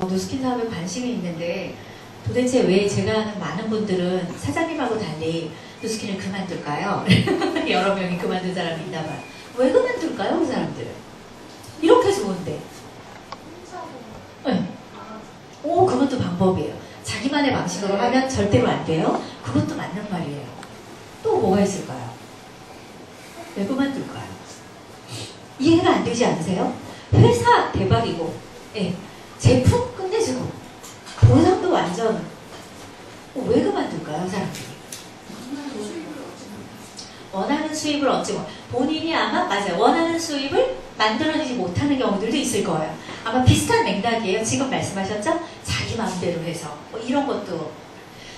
누스킨 사업에 관심이 있는데 도대체 왜 제가 아는 많은 분들은 사장님하고 달리 누스킨을 그만둘까요? 여러 명이 그만둔 사람이 있나 봐요. 왜 그만둘까요? 그 사람들은 이렇게 좋은데. 네. 오, 그것도 방법이에요. 자기만의 방식으로 하면 절대로 안 돼요. 그것도 맞는 말이에요. 또 뭐가 있을까요? 왜 그만둘까요? 이해가 안 되지 않으세요? 회사 대박이고, 예, 제품 끝내주고, 보상도 완전. 왜 그만둘까요, 사람들이? 원하는 수입을 얻지 못, 본인이 아마, 맞아요, 원하는 수입을 만들어내지 못하는 경우들도 있을 거예요. 아마 비슷한 맥락이에요. 지금 말씀하셨죠? 자기 마음대로 해서 뭐 이런 것도.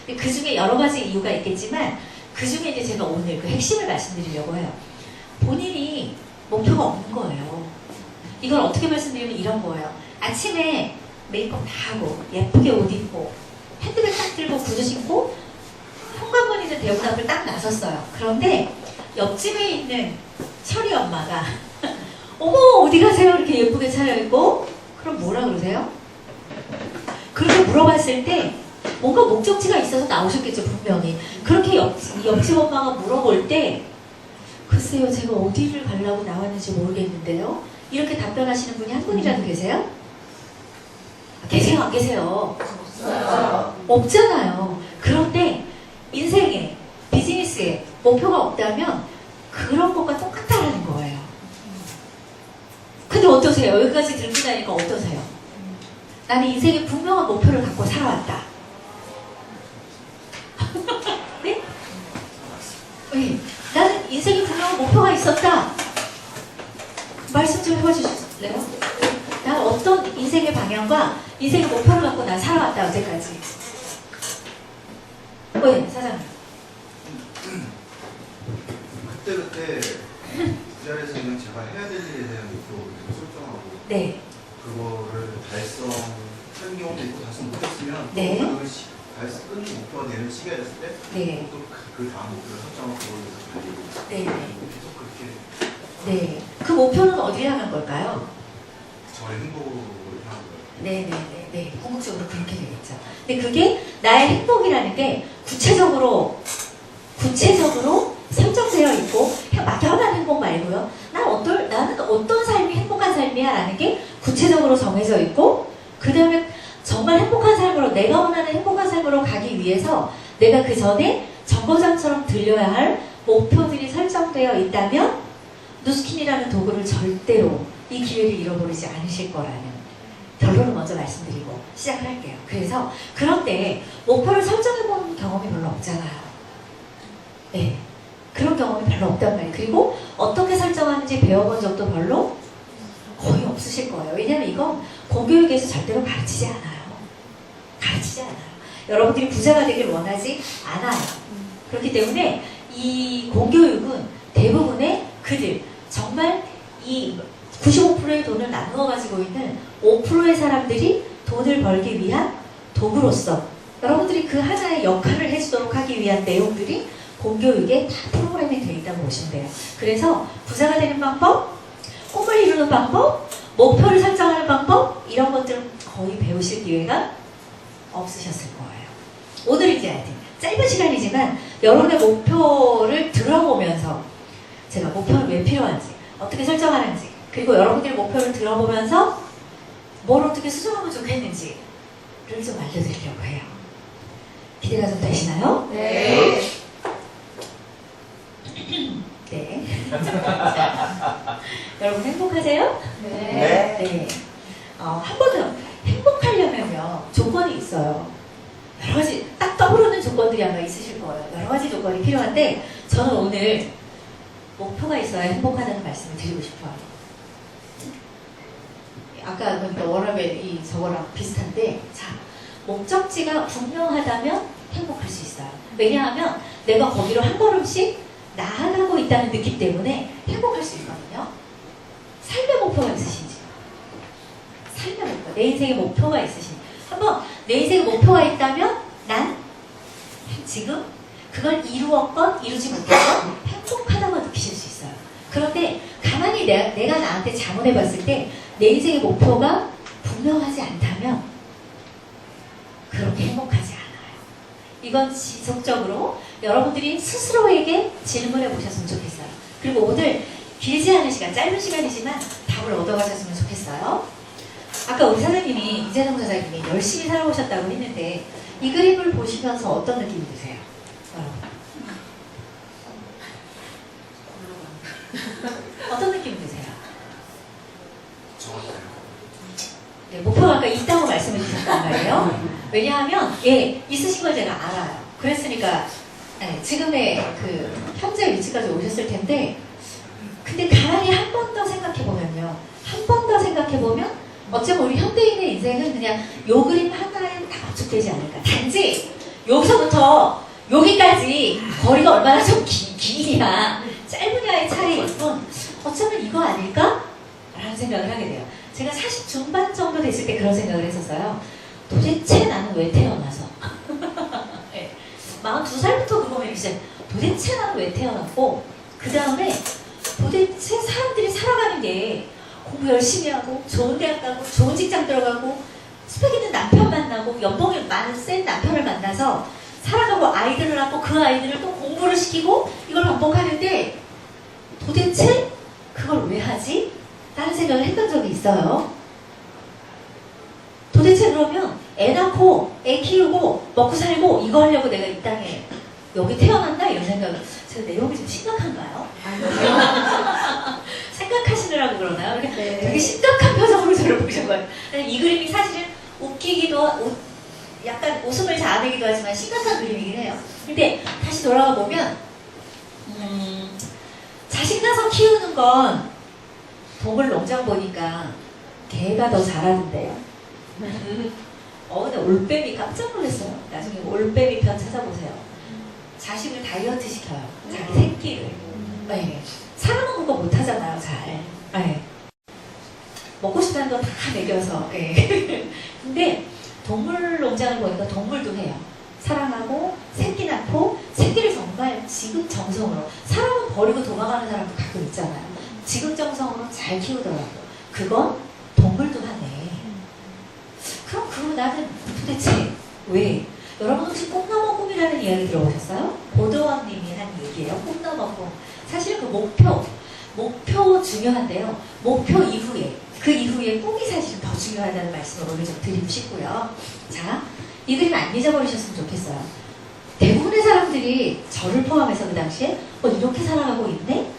그 중에 여러 가지 이유가 있겠지만 그 중에 이제 제가 오늘 그 핵심을 말씀드리려고 해요. 본인이 목표가 없는 거예요. 이걸 어떻게 말씀드리면 이런 거예요. 아침에 메이크업 다 하고 예쁘게 옷 입고 핸드백 딱 들고 구두 신고 현관문이든 대문 앞을 딱 나섰어요. 그런데 옆집에 있는 철이 엄마가 어머 어디 가세요? 이렇게 예쁘게 차려입고. 그럼 뭐라 그러세요? 그렇게 물어봤을 때 뭔가 목적지가 있어서 나오셨겠죠, 분명히. 그렇게 옆집 엄마가 물어볼 때 글쎄요, 제가 어디를 가려고 나왔는지 모르겠는데요. 이렇게 답변하시는 분이 한 분이라도 계세요? 계세요, 안 계세요? 없어요. 없잖아요. 그런데 인생에, 비즈니스에 목표가 없다면 그런 것과 똑같다라는 거예요. 근데 어떠세요? 여기까지 들고 나니까 어떠세요? 나는 인생에 분명한 목표를 갖고 살아왔다. 네? 네. 나는 인생에 분명한 목표가 있었다. 말씀 좀 해봐 주실래요? 나는 어떤 인생의 방향과 인생의 목표를 갖고 난 살아왔다, 어제까지. 네, 사장님. 그때 그 자리에서 그냥 제가 해야 될 일에 대한 목표를 설정하고 네. 그거를 달성한 경우도 있고 달성 못했으면 네. 그 목표가 되는 시기가 됐을 때 네. 또 그 다음 목표를 설정하고 그걸 위해서 달리고 네. 계속 그렇게 네. 그 목표는 어디를 향한 걸까요? 저의 행복을 향한 거예요. 네네네. 궁극적으로 그렇게 되겠죠. 근데 그게 나의 행복이라는 게 구체적으로 설정되어 있고 막연한 행복 말고요. 나는 어떤 삶이 행복한 삶이야 라는 게 구체적으로 정해져 있고, 그 다음에 정말 행복한 삶으로, 내가 원하는 행복한 삶으로 가기 위해서 내가 그 전에 정거장처럼 들려야 할 목표들이 설정되어 있다면 누스킨이라는 도구를 절대로 이 기회를 잃어버리지 않으실 거라는 결론을 먼저 말씀드리고 시작을 할게요. 그래서 그런데 목표를 설정해본 경험이 별로 없잖아요. 네, 그런 경험이 별로 없단 말이에요. 그리고 어떻게 설정하는지 배워본 적도 별로 거의 없으실 거예요. 왜냐하면 이건 공교육에서 절대로 가르치지 않아요. 여러분들이 부자가 되길 원하지 않아요. 그렇기 때문에 이 공교육은 대부분의 그들, 정말 이 95%의 돈을 나누어 가지고 있는 5%의 사람들이 돈을 벌기 위한 도구로서 여러분들이 그 하나의 역할을 해주도록 하기 위한 내용들이 공교육에 다 프로그램이 되어 있다고 보시면 돼요. 그래서 부자가 되는 방법, 꿈을 이루는 방법, 목표를 설정하는 방법, 이런 것들은 거의 배우실 기회가 없으셨을 거예요. 오늘 이제 짧은 시간이지만 여러분의 목표를 들어보면서 제가 목표는 왜 필요한지, 어떻게 설정하는지, 그리고 여러분들의 목표를 들어보면서 뭘 어떻게 수정하면 좋겠는지를 좀 알려드리려고 해요. 기대가 좀 되시나요? 네. 네. 여러분 행복하세요? 네. 네. 한 번은 행복하려면요 조건이 있어요. 여러 가지 딱 떠오르는 조건들이 아마 있으실 거예요. 여러 가지 조건이 필요한데 저는 오늘 목표가 있어야 행복하다는 말씀을 드리고 싶어요. 아까 그러니까 워너벨 저거랑 비슷한데, 자, 목적지가 분명하다면 행복할 수 있어요. 왜냐하면 내가 거기로 한 걸음씩 나아가고 있다는 느낌 때문에 행복할 수 있거든요. 삶의 목표가 있으신지, 삶의 목표, 내 인생의 목표가 있으신지, 한번 내 인생의 목표가 있다면 난 지금 그걸 이루었건 이루지 못했건 행복하다고 느끼실 수 있어요. 그런데 가만히 내가 나한테 자문해 봤을 때 내 인생의 목표가 분명하지 않다면 이건 지속적으로 여러분들이 스스로에게 질문해 보셨으면 좋겠어요. 그리고 오늘 길지 않은 시간, 짧은 시간이지만 답을 얻어가셨으면 좋겠어요. 아까 우리 사장님이, 이재동 사장님이 열심히 살아오셨다고 했는데 이 그림을 보시면서 어떤 느낌이 드세요? 어떤 느낌이 드세요? 적었어요. 네, 목표가 아까 있다고 말씀해 주셨단 말이에요. 왜냐하면 있으신 걸 제가 알아요. 그랬으니까 지금의 그 현재 위치까지 오셨을 텐데, 근데 가만히 한 번 더 생각해 보면요, 한 번 더 생각해 보면 어쩌면 우리 현대인의 인생은 그냥 요 그림 하나에 다 압축되지 않을까. 단지 여기서부터 여기까지 거리가 얼마나 좀 기냐 짧으냐의 차이일 뿐 어쩌면 이거 아닐까? 라는 생각을 하게 돼요. 제가 40 중반 정도 됐을 때 그런 생각을 했었어요. 도대체 나는 왜 태어나서? 네. 42살부터 그거 이제 도대체 나는 왜 태어났고, 그 다음에 도대체 사람들이 살아가는 게 공부 열심히 하고 좋은 대학 가고 좋은 직장 들어가고 스펙 있는 남편 만나고 연봉이 많은 센 남편을 만나서 살아가고 아이들을 낳고 그 아이들을 또 공부를 시키고 이걸 반복하는데 도대체 그걸 왜 하지? 라는 생각을 했던 적이 있어요. 도대체 그러면 애 낳고 애 키우고 먹고 살고 이거 하려고 내가 이 땅에 여기 태어났나? 이런 생각을. 제가 내용이 좀 심각한가요? 생각하시느라고 그러나요? 이렇게 네. 되게 심각한 표정으로 저를 보신 거예요. 이 그림이 사실은 웃기기도 약간 웃음을 자아내기도 하지만 심각한 그림이긴 해요. 근데 다시 돌아가 보면 자식 낳아서 키우는 건 동물 농장 보니까 개가 더 잘하는데요. 근데 올빼미 깜짝 놀랐어요. 나중에 올빼미 편 찾아보세요. 자식을 다이어트 시켜요. 자기 새끼를. 네. 사람은 그거 못하잖아요, 잘. 네. 먹고 싶다는 거 다 먹여서. 네. 근데 동물 농장을 보니까 동물도 해요. 사랑하고 새끼 낳고 새끼를 정말 지극정성으로, 사람은 버리고 도망가는 사람도 가끔 있잖아요. 지극정성으로 잘 키우더라고요. 그건 동물도 하네. 그럼 나는 도대체 왜? 여러분 혹시 꿈넘어 꿈이라는 이야기 들어보셨어요? 고도원님이 한 얘기예요. 꿈넘어 꿈. 사실 그 목표 중요한데요. 목표 이후에, 그 이후에 꿈이 사실은 더 중요하다는 말씀을 오늘 좀 드리고 싶고요. 자, 이 그림 안 잊어버리셨으면 좋겠어요. 대부분의 사람들이 저를 포함해서 그 당시에 이렇게 살아가고 있네?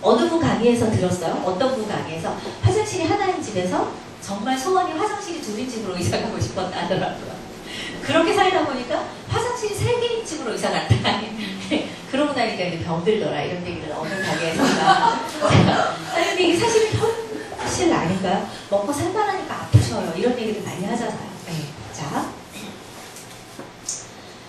어느 분 강의에서 들었어요? 어떤 분 강의에서 화장실이 하나인 집에서 정말 소원이 화장실이 둘인 집으로 이사 가고 싶었다 하더라고요. 그렇게 살다 보니까 화장실이 3개인 집으로 이사 갔다. 그러고 나니까 이제 병들더라. 이런 얘기를 어느 가게에서가. 아니, 근데 이게 사실은 현실 아닌가요? 먹고 살만하니까 아프셔요. 이런 얘기를 많이 하잖아요. 네. 자,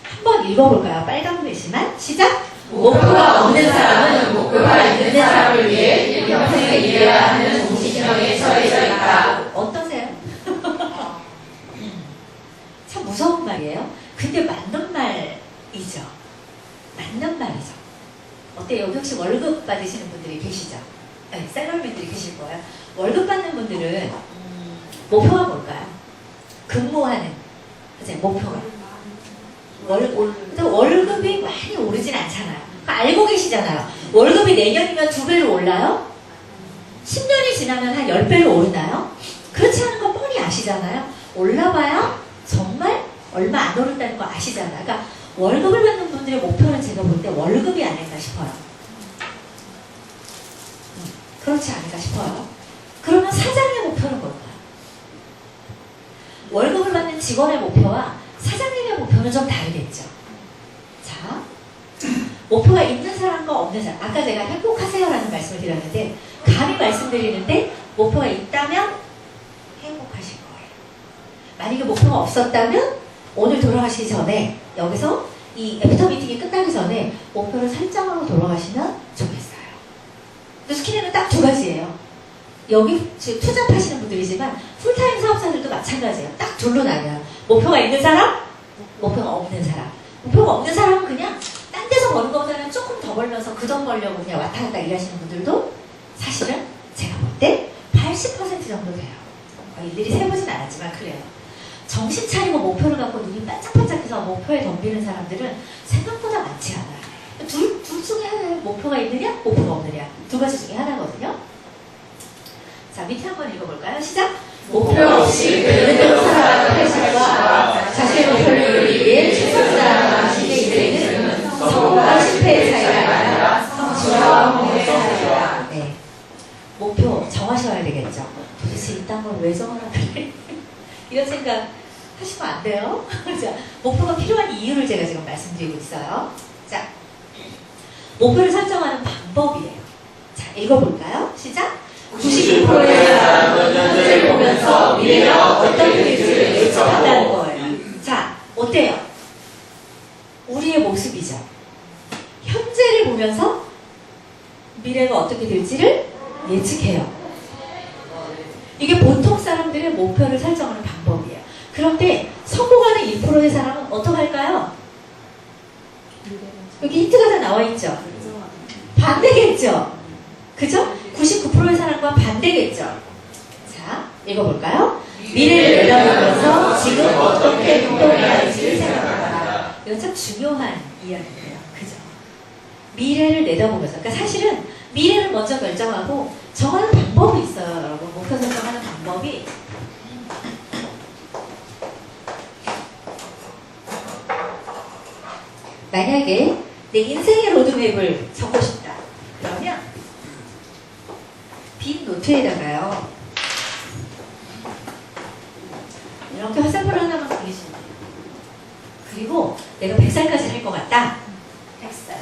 한번 읽어볼까요? 빨간 글씨만. 시작! 목표가 없는 사람은 목표가 있는 사람을 위해 일평생을 일해야 하는 무기징역에 처해져 있다. 어떠세요? 참 무서운 말이에요. 근데 맞는 말이죠. 맞는 말이죠. 어때요? 여기 혹시 월급 받으시는 분들이 계시죠? 네, 셀러리맨들이 계실 거예요. 월급 받는 분들은 목표가 뭘까요? 근무하는 이제 목표가 월급이 많이 오르진 않잖아요. 알고 계시잖아요. 월급이 내년이면 2배로 올라요? 10년이 지나면 한 10배로 오르나요? 그렇지 않은 건 뻔히 아시잖아요. 올라봐야 정말 얼마 안 오른다는 거 아시잖아요. 그러니까 월급을 받는 분들의 목표는 제가 볼 때 월급이 아닐까 싶어요. 그렇지 않을까 싶어요. 그러면 사장의 목표는 뭘까요? 월급을 받는 직원의 목표와 사장님의 목표는 좀 다르겠죠. 자, 목표가 있는 사람과 없는 사람. 아까 제가 행복하세요라는 말씀을 드렸는데, 감히 말씀드리는데 목표가 있다면 행복하실 거예요. 만약에 목표가 없었다면 오늘 돌아가시기 전에, 여기서 이 애프터 미팅이 끝나기 전에 목표를 설정하고 돌아가시면 좋겠어요. 스키네는 딱 2가지예요. 여기 지금 투잡하시는 분들이지만 풀타임 사업자들도 마찬가지예요. 딱 둘로 나뉘어요. 목표가 있는 사람, 목표가 없는 사람. 목표가 없는 사람은 그냥 딴 데서 버는 것보다는 조금 더 벌면서 그 돈 벌려고 그냥 왔다 갔다 일하시는 분들도 사실은 제가 볼 때 80% 정도 돼요. 일일이 세보진 않았지만 그래요. 정신 차리고 목표를 갖고 눈이 반짝반짝해서 목표에 덤비는 사람들은 생각보다 많지 않아요. 둘 중에 하나에 목표가 있느냐, 목표가 없느냐. 두 가지 중에 하나거든요. 자, 밑에 한번 읽어볼까요? 시작! 목표 없이 그대로 살아가는 회사와 자신의 목표를 이루기 위해 최선을 다하는 당신의 인생은 성공과 실패의 차이가 아니라 성취와 성공의 차이다. 네. 목표 정하셔야 되겠죠. 도대체 이딴 걸 왜 정하나 그래? 이런 생각 하시면 안 돼요. 자, 목표가 필요한 이유를 제가 지금 말씀드리고 있어요. 자, 목표를 설정하는 방법이에요. 자, 읽어볼까요? 시작! 90%의 사람은 현재를 보면서 미래가 어떤 일지를 예측한다는 예측하고 거예요. 자, 어때요? 우리의 모습이죠. 현재를 보면서 미래가 어떻게 될지를 예측해요. 이게 보통 사람들의 목표를 설정하는 방법이에요. 그런데 성공하는 1%의 사람은 어떻게 할까요? 여기 힌트가 다 나와 있죠? 반대겠죠? 그죠? 99%의 사람과 반대겠죠? 자, 읽어볼까요? 미래를 내다보면서 지금 어떻게 행동해야 할지를 생각한다. 이거 참 중요한 이야기예요. 그죠? 미래를 내다보면서. 그러니까 사실은 미래를 먼저 결정하고 정하는 방법이 있어요, 여러분. 목표 설정하는 방법이. 만약에 내 인생의 로드맵을 적고 싶다. 그러면 빈 노트에다가요. 이렇게 화살표를 하나만 그리시면 돼요. 그리고 내가 100살까지 할 것 같다. 100살.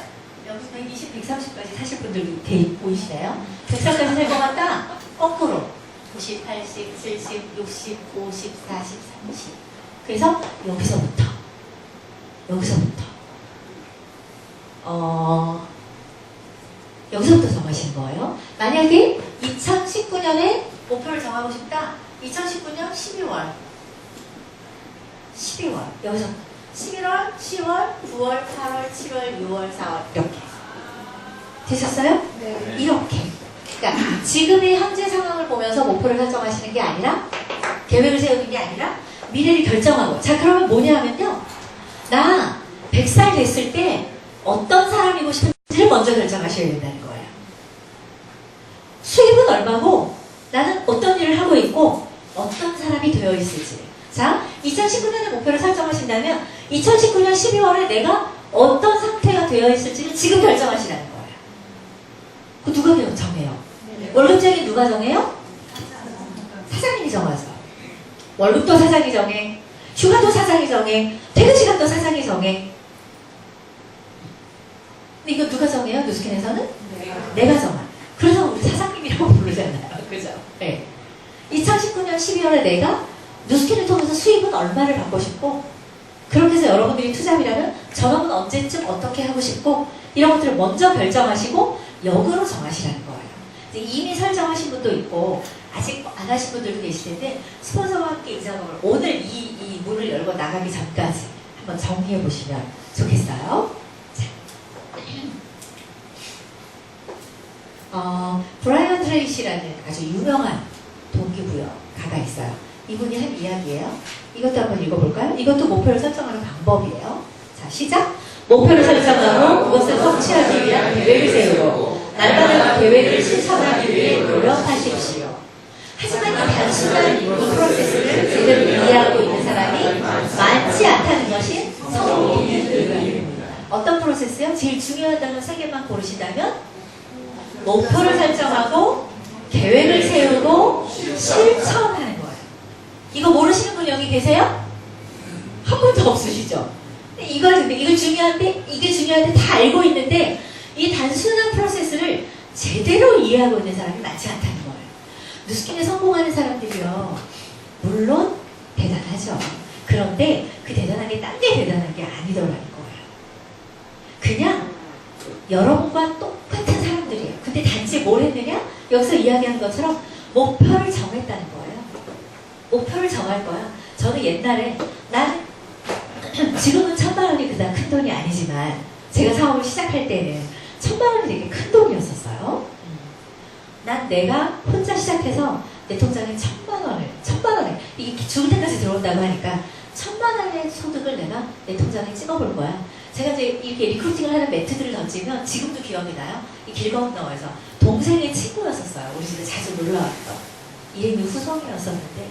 여기서 120, 130까지 사실 분들 보이시나요? 100살까지 살 것 같다. 거꾸로. 90, 80, 70, 60, 50, 40, 30. 그래서 여기서부터. 여기서부터 정하신 거예요. 만약에 2019년에 목표를 정하고 싶다. 2019년 12월. 여기서 11월, 10월, 9월, 8월, 7월, 6월, 4월 이렇게. 되셨어요? 네. 이렇게. 그러니까 지금의 현재 상황을 보면서 목표를 설정하시는 게 아니라 계획을 세우는 게 아니라 미래를 결정하고. 자, 그러면 뭐냐 하면요. 나 100살 됐을 때 어떤 사람이고 싶은지를 먼저 결정하셔야 된다는 거예요. 수입은 얼마고 나는 어떤 일을 하고 있고 어떤 사람이 되어 있을지. 자, 2019년에 목표를 설정하신다면 2019년 12월에 내가 어떤 상태가 되어 있을지를 지금 결정하시라는 거예요. 그 누가 정해요? 월급쟁이 누가 정해요? 사장님이 정하죠. 월급도 사장이 정해, 휴가도 사장이 정해, 퇴근 시간도 사장이 정해. 근데 이거 누가 정해요? 뉴스킨에서는? 내가 정하. 그래서 우리 사장님이라고 부르잖아요. 그죠? 네. 2019년 12월에 내가 뉴스킨을 통해서 수입은 얼마를 받고 싶고, 그렇게 해서 여러분들이 투잡이라면 전업은 언제쯤 어떻게 하고 싶고, 이런 것들을 먼저 결정하시고 역으로 정하시라는 거예요. 이제 이미 설정하신 분도 있고 아직 안 하신 분들도 계실 텐데, 스폰서와 함께 이 작업을 오늘 이 문을 열고 나가기 전까지 한번 정리해 보시면 좋겠어요. 자. 브라이언 트레이시라는 아주 유명한 동기부여가가 있어요. 이분이 한 이야기예요. 이것도 한번 읽어볼까요? 이것도 목표를 설정하는 방법이에요. 자, 시작! 목표를 설정하고 그것을 성취하기 위한 계획을 세우고 날마다 계획을 실천하기 위해 노력하십시오. 하지만 이 단순한 이 프로세스를 제대로 이해하고 있는 사람이 많지 않다는 것이 성공의 이유입니다. 어떤 프로세스요? 제일 중요한 단어 3개만 고르시다면 목표를 설정하고 계획을 세우고 실천하는 거예요. 이거 모르시는 분 여기 계세요? 한 분도 없으시죠? 이게 중요한데 다 알고 있는데 이 단순한 프로세스를 제대로 이해하고 있는 사람이 많지 않다는 거예요. 뉴스킨에 성공하는 사람들이요, 물론 대단하죠. 그런데 그 대단한 게 딴 게 대단한 게 아니더라는 거예요. 그냥 여러분과 똑같은 사람들이에요. 근데 단지 뭘 했느냐? 여기서 이야기한 것처럼 목표를 정했다는 거예요. 목표를 정할 거야. 저는 옛날에 나는 지금은 1000만 원이 그다음 큰 돈이 아니지만 제가 사업을 시작할 때는 1000만 원이 되게 큰 돈이었었어요. 난 내가 혼자 시작해서 내 통장에 1000만 원을 이게 죽을 때까지 들어온다고 하니까 1,000만 원의 소득을 내가 내 통장에 찍어볼 거야. 제가 이제 이렇게 리크루팅을 하는 매트들을 던지면 지금도 기억이 나요. 이 길건너에서 동생의 친구였었어요. 우리 집에 자주 놀러 왔던. 이름이 후성이었었는데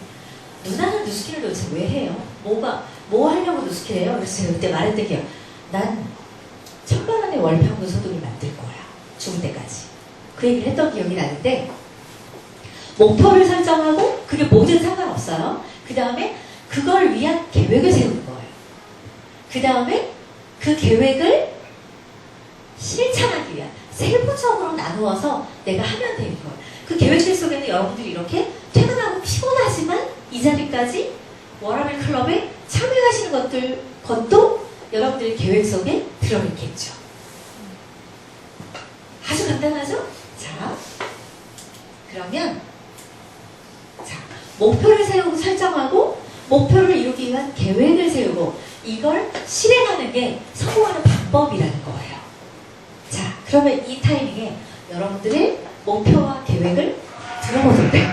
누나는 뉴스키를 도대체 왜 해요? 뭐 하려고 뉴스키를 해요? 그래서 제가 그때 말했던 게 난 1,000만 원의 월 평균 소득을 만들 거야. 죽을 때까지. 그 얘기를 했던 기억이 나는데 목표를 설정하고 그게 뭐든 상관없어요. 그 다음에 그걸 위한 계획을 세우는 거예요. 그 다음에 그 계획을 실천하기 위한 세부적으로 나누어서 내가 하면 되는 거예요. 그 계획실 속에는 여러분들이 이렇게 퇴근하고 피곤하지만 이 자리까지 워라벨 클럽에 참여하시는 것도 여러분들의 계획 속에 들어있겠죠. 아주 간단하죠? 자, 그러면 자, 목표를 세우고 설정하고 목표를 이루기 위한 계획을 세우고 이걸 실행하는 게 성공하는 방법이라는 거예요. 자, 그러면 이 타이밍에 여러분들의 목표와 계획을 들어보도록 할게요.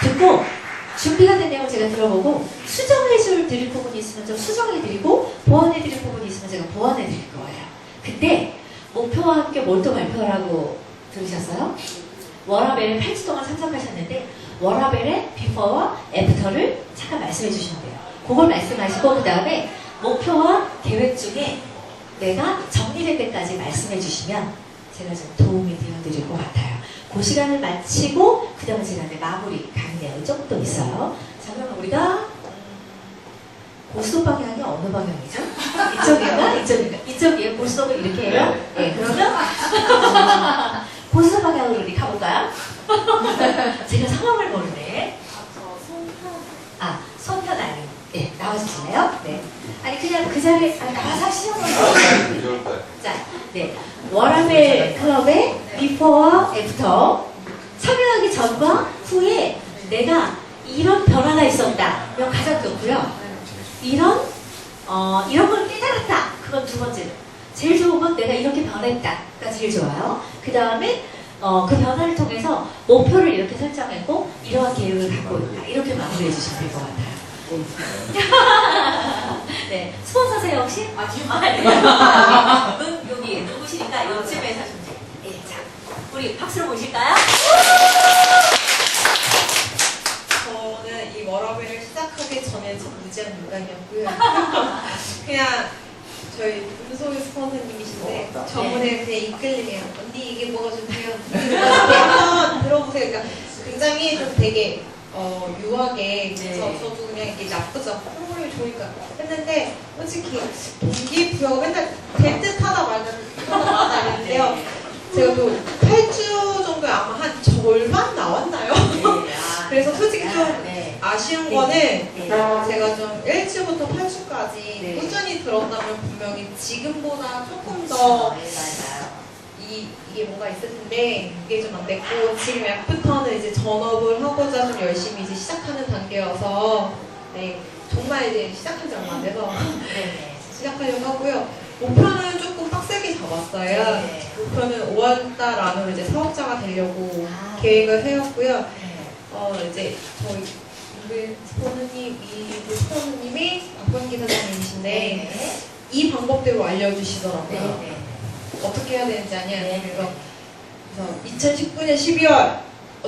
듣고 준비가 된 내용을 제가 들어보고 수정해줄 드릴 부분이 있으면 좀 수정해드리고 보완해드릴 부분이 있으면 제가 보완해드릴 거예요. 근데 목표와 함께 몰두 발표라고 들으셨어요? 워라벨에 8주 동안 참석하셨는데 워라벨의 비포와 애프터를 잠깐 말씀해 주시면 돼요. 그걸 말씀하시고 그 다음에 목표와 계획 중에 내가 정리될 때까지 말씀해 주시면 제가 좀 도움이 되어드릴 것 같아요. 그 시간을 마치고 그 다음에 제가 이제 마무리 가는 내용이 조금 더 있어요. 자, 그러면 우리가 고스톱 방향이 어느 방향이죠? 이쪽인가? 이쪽인가? 이쪽이에요. 고스톱을 이렇게 해요? 네, 그러면 고스톱 방향으로 우리 가볼까요? 제가 상황을 모르네. 아, 손편 아니. 네, 나와주실래요? 네. 아니, 그냥 그 자리에, 나와서 하시는 거예요. 자, 네. 워라벨 클럽의 비포와 애프터. 참여하기 전과 후에 내가 이런 변화가 있었다. 이건 가장 좋고요. 이런 걸 깨달았다. 그건 두 번째. 제일 좋은 건 내가 이렇게 변했다가 제일 좋아요. 그 다음에 그 변화를 통해서 목표를 이렇게 설정했고 이러한 계획을 갖고 있다. 이렇게 마무리해 주시면 될 것 같아요. 네, 스폰서세요 혹시? 아니요. 여기 누구시니까 옆집에서 좀. 네, 자, 우리 박수로 모실까요? 저는 이 워라벨을 시작하기 전에 참 무지한 인간이었고요. 그냥 저희 문소희 스폰서님이신데 저번에 그냥 이끌리네요. 언니 이게 뭐가 좋대요. 한번 들어보세요. 그러니까 굉장히 좀 되게 유하게 그래서 네. 저도 그냥 이게 나쁘죠. 프로그램이 좋으니까 했는데 솔직히 동기부여가 맨날 될 듯하다 말다 이랬는데요. 제가 또 8주 정도에 아마 한 절반 나왔나요? 그래서 솔직히 좀 아쉬운 거는 제가 좀 1주부터 8주까지 꾸준히 들었다면 분명히 지금보다 조금 더 이게 뭔가 있을 텐데 이게 좀 안 됐고 지금 애프터는 이제 전업을 하고자 좀 열심히 이제 시작하는 단계여서 네 정말 이제 시작한 지 얼마 안 돼서 시작하려고 하고요. 목표는 조금 빡세게 잡았어요. 목표는 5월달 안으로 이제 사업자가 되려고 계획을 세웠고요. 이제 저희 우리 스포너님이 박건기 사장님이신데 이 방법대로 알려주시더라고요. 어떻게 해야 되는지 아냐. 그래서 2019년 12월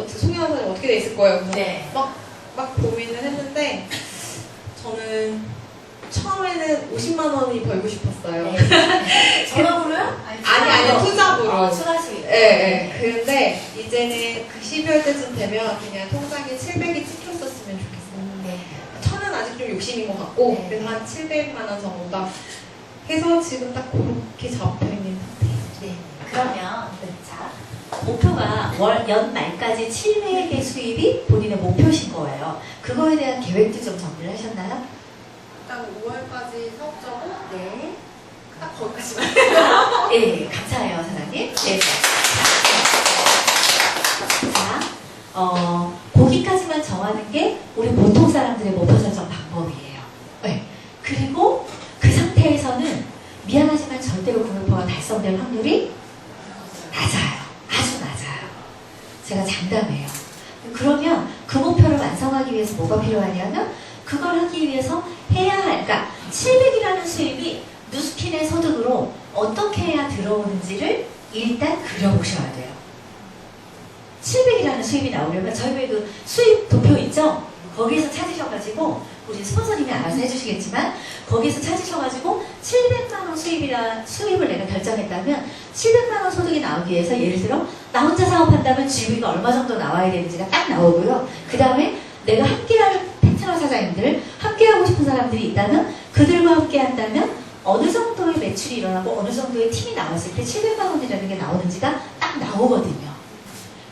송혜원 사장님 어떻게 돼 있을 거예요. 그래서 막 고민을 했는데 저는 처음에는 50만 원이 벌고 싶었어요. 전업으로요? 아니요 투잡으로. 추가 수익. 네. 그런데 이제는 그 12월 때쯤 되면 그냥 통장에 700이 찍혔었으면 좋겠어요. 1000은 아직 좀 욕심인 것 같고 그래서 한 700만 원 정도다 해서 지금 딱 그렇게 잡혀있는 상태예요. 네. 그러면 자 목표가 연 말까지 700의 수입이 본인의 목표신 거예요. 그거에 대한 계획도 좀 정리를 하셨나요? 일단 5월까지 사업자고 네. 딱 거기까지만. 네, 감사해요, 사장님. 네. 자, 거기까지만 정하는 게 우리 보통 사람들의 목표 설정 방법이에요. 네. 그리고 그 상태에서는 미안하지만 절대로 그 목표가 달성될 확률이 낮아요. 아주 낮아요. 제가 장담해요. 그러면 그 목표를 완성하기 위해 위해서 뭐가 필요하냐면 그걸 하기 위해서 해야 할, 그러니까 700이라는 수입이 누스킨의 소득으로 어떻게 해야 들어오는지를 일단 그려보셔야 돼요. 700이라는 수입이 나오려면 저희 그 수입 도표 있죠? 거기에서 찾으셔가지고 우리 스폰서님이 알아서 해주시겠지만 거기에서 찾으셔가지고 700만 원 수입을 내가 결정했다면 700만 원 소득이 나오기 위해서 예를 들어 나 혼자 사업한다면 GV가 얼마 정도 나와야 되는지가 딱 나오고요. 그 다음에 내가 함께할 파트너 사장님들, 함께하고 싶은 사람들이 있다면 그들과 함께한다면 어느 정도의 매출이 일어나고 어느 정도의 팀이 나왔을 때 700만 원이라는 게 나오는지가 딱 나오거든요.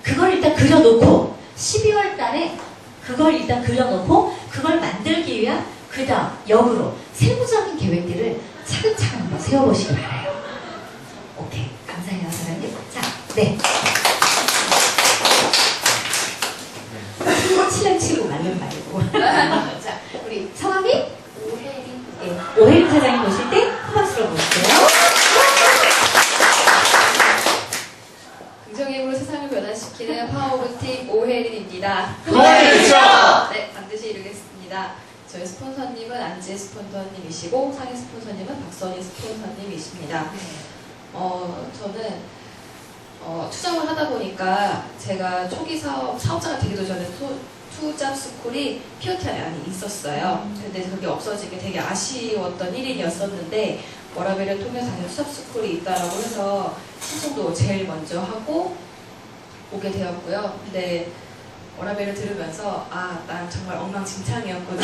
그걸 일단 그려놓고 12월 달에 그걸 일단 그려놓고 그걸 만들기 위한 그 다음 역으로 세부적인 계획들을 차근차근 한번 세워보시기 바라요. 오케이, 감사해요 사장님. 자, 네. 칠을 치고 말은 말고. 자, 우리 성함이? 오혜린. 예, 오혜린 사장님 보실 때 큰 박수로 보실게요. 긍정의 힘으로 세상을 변화시키는 파워오브팀 오혜린입니다. 고맙습니다. 네, 반드시 이루겠습니다. 저희 스폰서님은 안지혜 스폰서님이시고 상임 스폰서님은 박선희 스폰서님이십니다. 저는 투잡을 하다 보니까 제가 초기 사업자가 되기도 전에 투잡 스쿨이 POT 안에 있었어요. 근데 그게 없어지게 되게 아쉬웠던 1인이었었는데 워라벨을 통해서 투잡 스쿨이 있다라고 해서 신청도 제일 먼저 하고 오게 되었고요. 근데 워라벨을 들으면서 난 정말 엉망진창이었구나.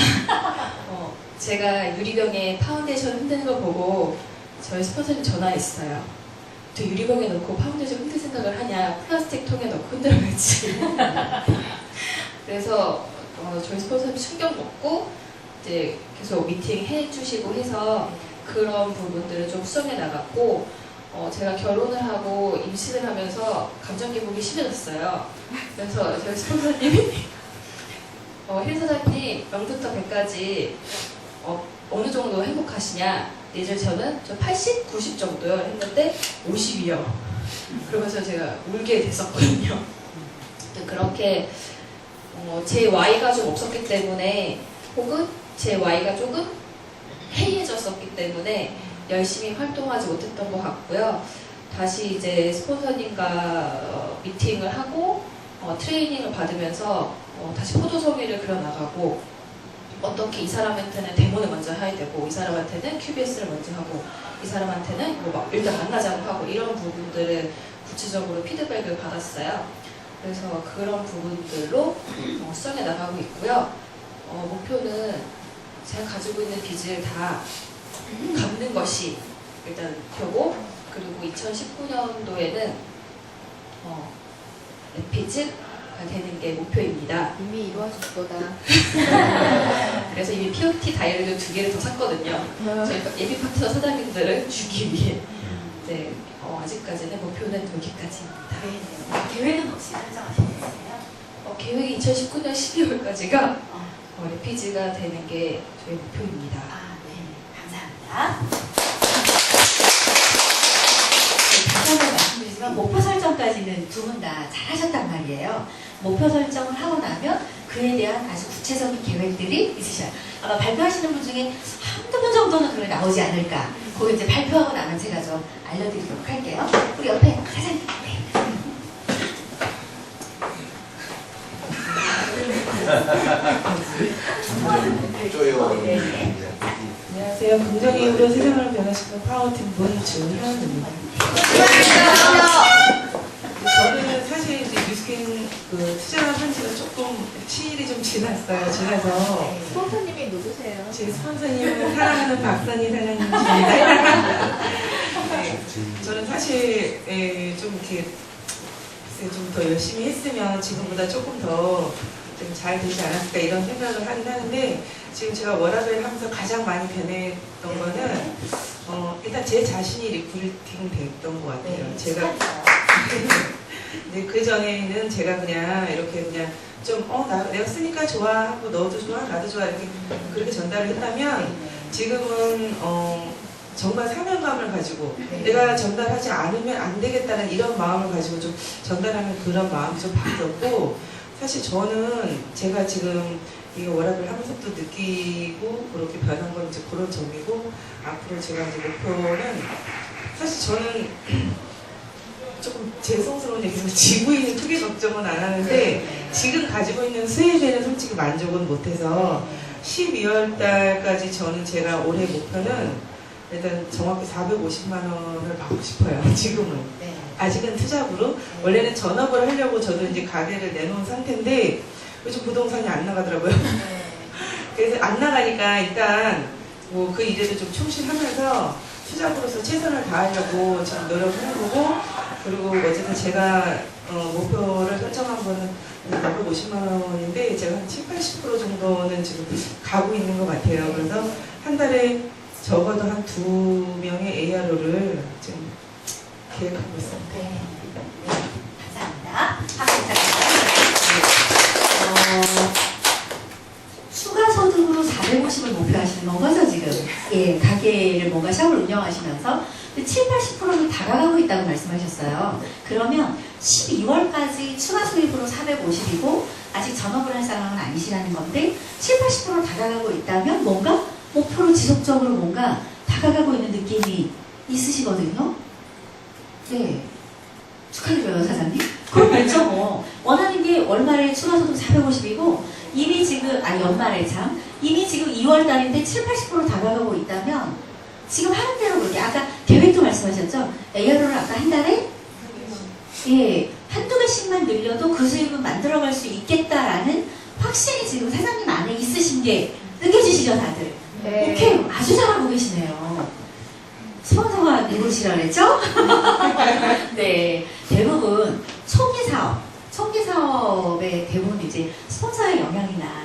제가 유리병에 파운데이션 흔드는 걸 보고 저희 스폰서님 전화했어요. 저 유리병에 넣고 파운데이션 흔들 생각을 하냐? 플라스틱 통에 넣고 흔들어야지. 그래서 저희 스폰서님 충격 먹고 이제 계속 미팅 해주시고 해서 그런 부분들을 좀 수정해 나갔고 제가 결혼을 하고 임신을 하면서 감정 기복이 심해졌어요. 그래서 저희 스폰서님이 혜린 사장님 0부터 100까지 어느 정도 행복하시냐? 예전 저는 80, 90 정도요 했는데 50이요. 그러면서 제가 울게 됐었거든요. 그렇게 제 Y가 좀 없었기 때문에 혹은 제 Y가 조금 해이해졌었기 때문에 열심히 활동하지 못했던 것 같고요. 다시 이제 스폰서님과 미팅을 하고 트레이닝을 받으면서 다시 포도송이를 그려나가고 어떻게 이 사람한테는 데모를 먼저 해야 되고 이 사람한테는 QBS를 먼저 하고 이 사람한테는 일단 만나자고 하고 이런 부분들을 구체적으로 피드백을 받았어요. 그래서 그런 부분들로 수정해 나가고 있고요. 목표는 제가 가지고 있는 빚을 다 갚는 것이 일단 목표고 그리고 2019년도에는 랩피즈가 되는 게 목표입니다. 이미 이루어졌보다. 그래서 이미 POT 다이어리를 2개를 더 샀거든요. 저희가 예비 파트너 사장님들을 주기 위해. 네, 아직까지는 목표는 여기까지입니다. 계획은 혹시 설정하셨어요? 계획이 2019년 12월까지가 랩피즈가 되는 게 저희 목표입니다. 네, 감사합니다. 다시 한번 말씀드리지만 목표 설정까지는 두 분 다 잘하셨단 말이에요. 목표 설정을 하고 나면 그에 대한 아주 구체적인 계획들이 있으셔요. 아마 발표하시는 분 중에 한두 분 정도는 그걸 나오지 않을까. 그거 이제 발표하고 나면 제가 좀 알려드리도록 할게요. 우리 옆에 사장님. 네. 안녕하세요. 긍정의 힘으로 세상을 변화시키는 파워팀 문주현입니다. 저는 사실 이제 뉴스킨 투자를 한 지가 조금 시일이 좀 지났어요. 지나서 스폰서님이 누구세요? 제 스폰서님은 사랑하는 박선희 사장님이십니다. 네, 저는 사실 좀 이렇게 좀 더 열심히 했으면 지금보다 조금 더 좀 잘 되지 않았을까 이런 생각을 하긴 하는데 지금 제가 워라벨 하면서 가장 많이 변했던 거는 일단 제 자신이 리크루팅 됐던 것 같아요. 제가 근데 그 전에는 제가 그냥 이렇게 그냥 좀 내가 쓰니까 좋아 하고 너도 좋아 나도 좋아 이렇게 그렇게 전달을 했다면 지금은 정말 사명감을 가지고 내가 전달하지 않으면 안 되겠다는 이런 마음을 가지고 좀 전달하는 그런 마음이 좀 바뀌었고 사실 저는 제가 지금 이 워라밸 하면서도 느끼고 그렇게 변한 건 이제 그런 점이고, 앞으로 제가 이제 목표는 사실 저는 조금 죄송스러운 얘기지만 지구인 크게 걱정은 안 하는데 지금 가지고 있는 수입에는 솔직히 만족은 못해서 12월 달까지 저는 제가 올해 목표는 일단 정확히 450만 원을 받고 싶어요. 지금은. 네. 아직은 투잡으로. 원래는 전업을 하려고 저도 이제 가게를 내놓은 상태인데 요즘 부동산이 안 나가더라고요. 네. 그래서 안 나가니까 일단 뭐 그 일에도 좀 충실하면서 투잡으로서 최선을 다하려고 지금 노력하는 거고, 그리고 어쨌든 제가 목표를 설정한 거는 450만 원인데 제가 한 70-80% 정도는 지금 가고 있는 것 같아요. 그래서 한 달에 적어도 한 2명의 ARO를 지금 계획하고 있습니다. 네. 감사합니다. 박수 부탁드립니다. 추가 소득으로 450을 목표하시는 건 거죠, 지금? 예, 가게를 뭔가 샵을 운영하시면서 7-80%는 다가가고 있다고 말씀하셨어요. 그러면 12월까지 추가 수입으로 450이고 아직 전업을 할 상황은 아니시라는 건데 7-80% 다가가고 있다면 뭔가 목표로 지속적으로 뭔가 다가가고 있는 느낌이 있으시거든요. 네. 축하드려요, 사장님. 그럼 됐죠, 뭐. 원하는 게 월말에 추가 소득 450이고, 이미 지금, 연말에 참, 이미 지금 2월 달인데 7-80% 다가가고 있다면, 지금 하는 대로 그렇게, 아까 계획도 말씀하셨죠? ARO를 아까 한 달에? 예, 한두 개씩만 늘려도 그 수입은 만들어갈 수 있겠다라는 확신이 지금 사장님 안에 있으신 게 느껴지시죠, 다들? 네. 오케이, 아주 잘하고 계시네요. 스폰서가 누구시라 그랬죠? 네, 대부분 총기 사업의 대부분 이제 스폰서의 영향이나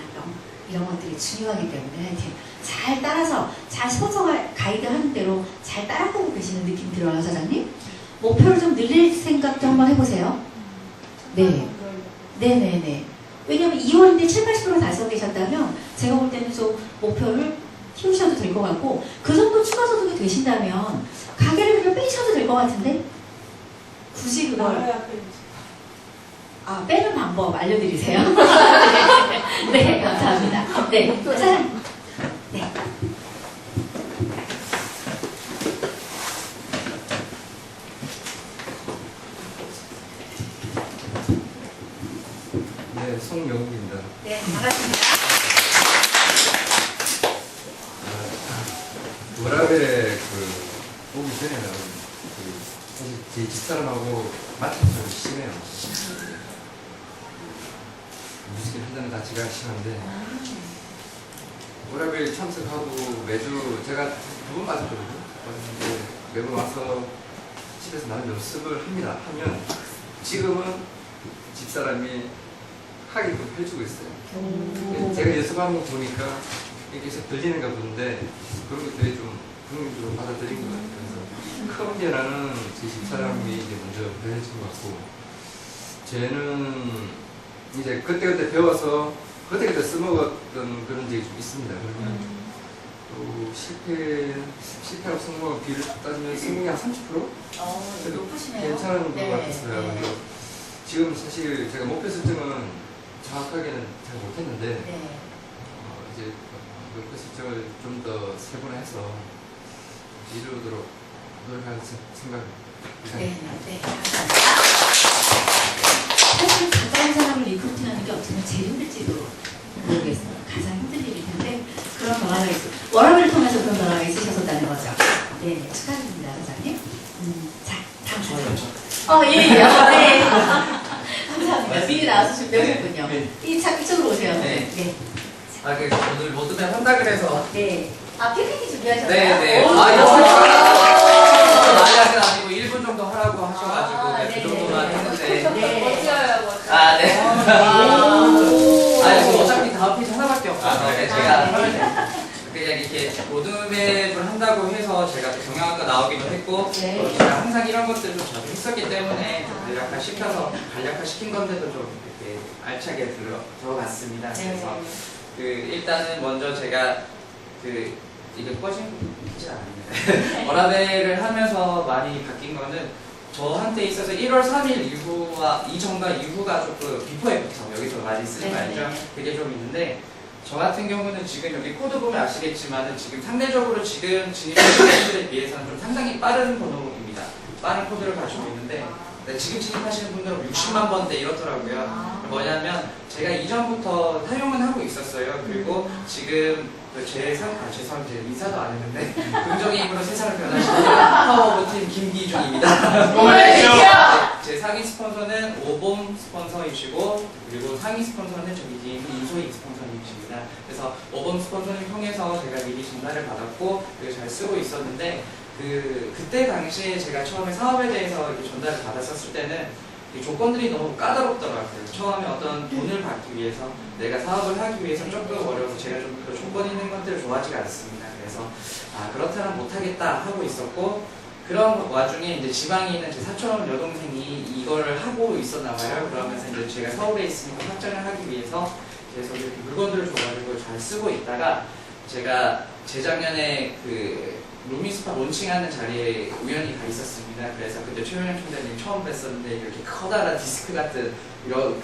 이런 것들이 중요하기 때문에 하여튼 잘 따라서 잘 스폰서가 가이드하는 대로 잘 따라가고 계시는 느낌 들어요, 사장님? 목표를 좀 늘릴 생각도 한번 해보세요. 네, 네네네. 왜냐면 2월인데 7-80% 달성되셨다면 제가 볼 때는 좀 목표를 키우셔도 될 것 같고, 그 정도 추가 소득이 되신다면 가게를 그냥 빼셔도 될 것 같은데 굳이 그걸 빼는 방법 알려드리세요. 네, 감사합니다. 네, 사장님. 네. 네, 송영욱입니다. 네, 반갑습니다. 워라벨에 오기 전에는 사실 제 집사람하고 맞춰서 좀 심해요. 뮤지컬 한다는 자체가 심한데 워라벨 참석하고 매주 제가 2번 맞았거든요. 근데 매번 와서 집에서 나는 연습을 합니다. 하면 지금은 집사람이 하게끔 해주고 있어요. 제가 연습하는 거 보니까 이게 계속 들리는가 본데 그런 것들이 좀 긍정적으로 받아들인 것 같아요. 그래서 큰 변화는 제 집사람이 이제 먼저 해준 것 같고, 쟤는 이제 그때그때 배워서 그때그때 써먹었던 그런 적이 좀 있습니다. 그러면 또 실패하고 성공한 비율을 따지면 성공이 한 30%? 그래도 높으시네요. 괜찮은 것 네, 같았어요. 네. 그래서 지금 사실 제가 목표 설정은 정확하게는 잘 못했는데 네. 이제 목표 설정을 좀 더 세분화해서 이루도록 노력할 생각입니다. 네, 네, 감사합니다. 사실 가까운 사람을 리크루팅하는 게 어쩌면 제일 힘들지도 모르겠어요. 가장 힘든 일일 텐데 그런 변화가 워라밸을 통해서 그런 변화가 있으셨다는 거죠. 네, 축하드립니다, 사장님. 자, 다음 사장. 예. 네. 감사합니다. 미리 나와서 준비하셨군요. 네. 이쪽으로 오세요. 네. 네. 오늘 뭐 때문에 한다 그래서. 네. PPT 준비하셨어요? 네네. 오. 많이 하진 아니고 1분 정도 하라고 하셔가지고 그 네네. 정도만 했는데. 네. 네. 아니, 뭐 어차피 다음 페이지 하나밖에 없어서 네. 제가 하면 돼요. 그냥 이렇게 로드맵을 한다고 해서 제가 또 경영학과 나오기도 했고, 네. 또 제가 항상 이런 것들을 좀 자주 했었기 때문에 간략화 시켜서 간략화 시킨 건데도 좀 이렇게 알차게 들어갔습니다. 그래서 일단은 먼저 제가 이게 꺼진 않습니다. 워라벨을 하면서 많이 바뀐 거는 저한테 있어서 1월 3일 이후와 이전과 이후가 조금 비포 애프터 여기서 많이 쓰는 거 알죠? 그게 좀 있는데 저 같은 경우는 지금 여기 코드 보면 아시겠지만은 지금 상대적으로 지금 진입하시는 분들에 비해서는 좀 상당히 빠른 번호입니다. 빠른 코드를 가지고 있는데 지금 진입하시는 분들은 60만 번대 이렇더라고요. 뭐냐면 제가 이전부터 사용은 하고 있었어요. 그리고 지금 죄송합니다. 인사도 안 했는데 긍정의 힘으로 세상을 변화시키는 파워오브 팀 김기중입니다. 제 상위 스폰서는 오봄 스폰서이시고 그리고 상위 스폰서는 저기 인소희 스폰서님이십니다. 그래서 오봄 스폰서님 통해서 제가 미리 전달을 받았고 그리고 잘 쓰고 있었는데 그때 당시에 제가 처음에 사업에 대해서 이렇게 전달을 받았었을 때는 이 조건들이 너무 까다롭더라고요. 처음에 어떤 돈을 받기 위해서 내가 사업을 하기 위해서 조금 어려워서 제가 좀 그 조건 있는 것들을 좋아하지가 않습니다. 그래서 그렇다면 못하겠다 하고 있었고 그런 와중에 이제 지방에 있는 제 사촌 여동생이 이거를 하고 있었나 봐요. 그러면서 이제 제가 서울에 있으니까 확장을 하기 위해서 계속 이렇게 물건들을 줘가지고 잘 쓰고 있다가 제가 재작년에 그 루미스파 론칭하는 자리에 우연히 가 있었습니다. 그래서 그때 최윤영 총장님 처음 뵀었는데 이렇게 커다란 디스크 같은 이런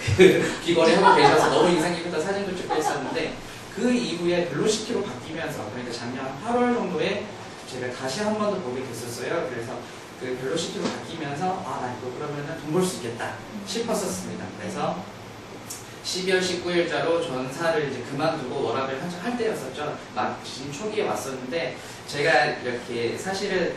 귀걸이 하고 계셔서 너무 인상 깊었던 사진도 찍고 있었는데 그 이후에 벨로시티로 바뀌면서 그러니까 작년 8월 정도에 제가 다시 한 번 더 보게 됐었어요. 그래서 그 벨로시티로 바뀌면서 나 이거 그러면은 돈 벌 수 있겠다 싶었었습니다. 그래서 12월 19일자로 전사를 이제 그만두고 워라벨 한창 할 때였었죠. 막 지금 초기에 왔었는데 제가 이렇게 사실은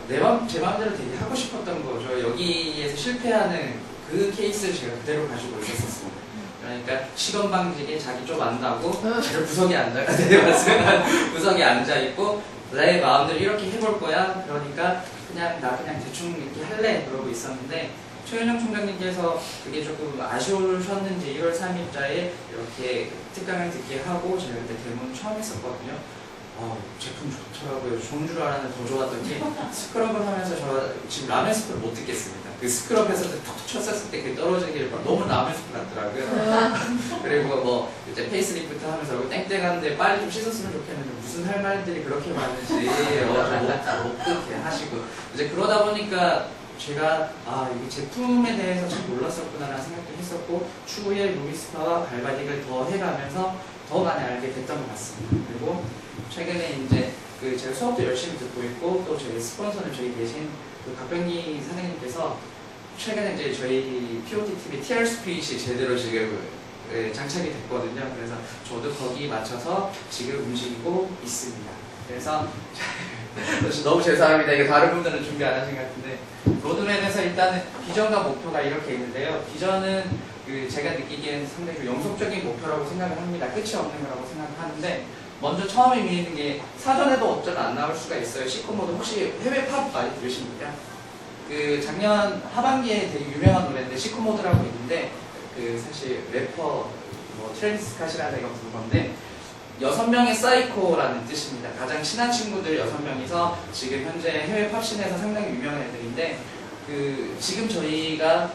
제 마음대로 되게 하고 싶었던 거죠. 여기에서 실패하는 그 케이스를 제가 그대로 가지고 있었습니다. 그러니까 시건 방지게 자기 좀 안다고 제가 구석에 구석에 앉아 있고 내 마음대로 이렇게 해볼 거야. 그러니까 나 그냥 대충 이렇게 할래 그러고 있었는데 최윤영 총장님께서 그게 조금 아쉬우셨는지 1월 3일자에 이렇게 특강을 듣게 하고 제가 그때 데모는 처음 했었거든요. 제품 좋더라고요. 좋은 줄 알았는데 더 좋았던 게 스크럽을 하면서 저 지금 라면 스프를 못 듣겠습니다. 그 스크럽에서 톡 쳤었을 때 그 떨어지는 게 너무 라면 스프 같더라고요. 그리고 뭐 이제 페이스리프트 하면서 땡땡하는데 빨리 좀 씻었으면 좋겠는데 무슨 할 말들이 그렇게 많은지 못 듣게 하시고 이제 그러다 보니까 제가 이게 제품에 대해서 잘 몰랐었구나라는 생각도 했었고 추후에 루미스파와 갈바닉을 더 해가면서 더 많이 알게 됐던 것 같습니다. 그리고 최근에 이제 제가 수업도 열심히 듣고 있고 또 저희 스폰서는 저희 계신 박병기 사장님께서 최근에 이제 저희 POT 팀의 TR 스피릿이 제대로 지금 장착이 됐거든요. 그래서 저도 거기 맞춰서 지금 움직이고 있습니다. 그래서 너무 죄송합니다. 이거 다른 분들은 준비 안 하신 것 같은데 로드맵에서 일단은 비전과 목표가 이렇게 있는데요. 비전은 제가 느끼기엔 상당히 좀 영속적인 목표라고 생각을 합니다. 끝이 없는 거라고 생각하는데 먼저 처음에 미는 게 사전에도 어쩌다 안 나올 수가 있어요. 시코모드 혹시 해외 팝 많이 들으십니까? 작년 하반기에 되게 유명한 노래인데 시코모드라고 있는데 사실 래퍼 트래비스 스캇이라는 애가 부른 건데 6명의 사이코라는 뜻입니다. 가장 친한 친구들 6명이서 지금 현재 해외 팝씬에서 상당히 유명한 애들인데 지금 저희가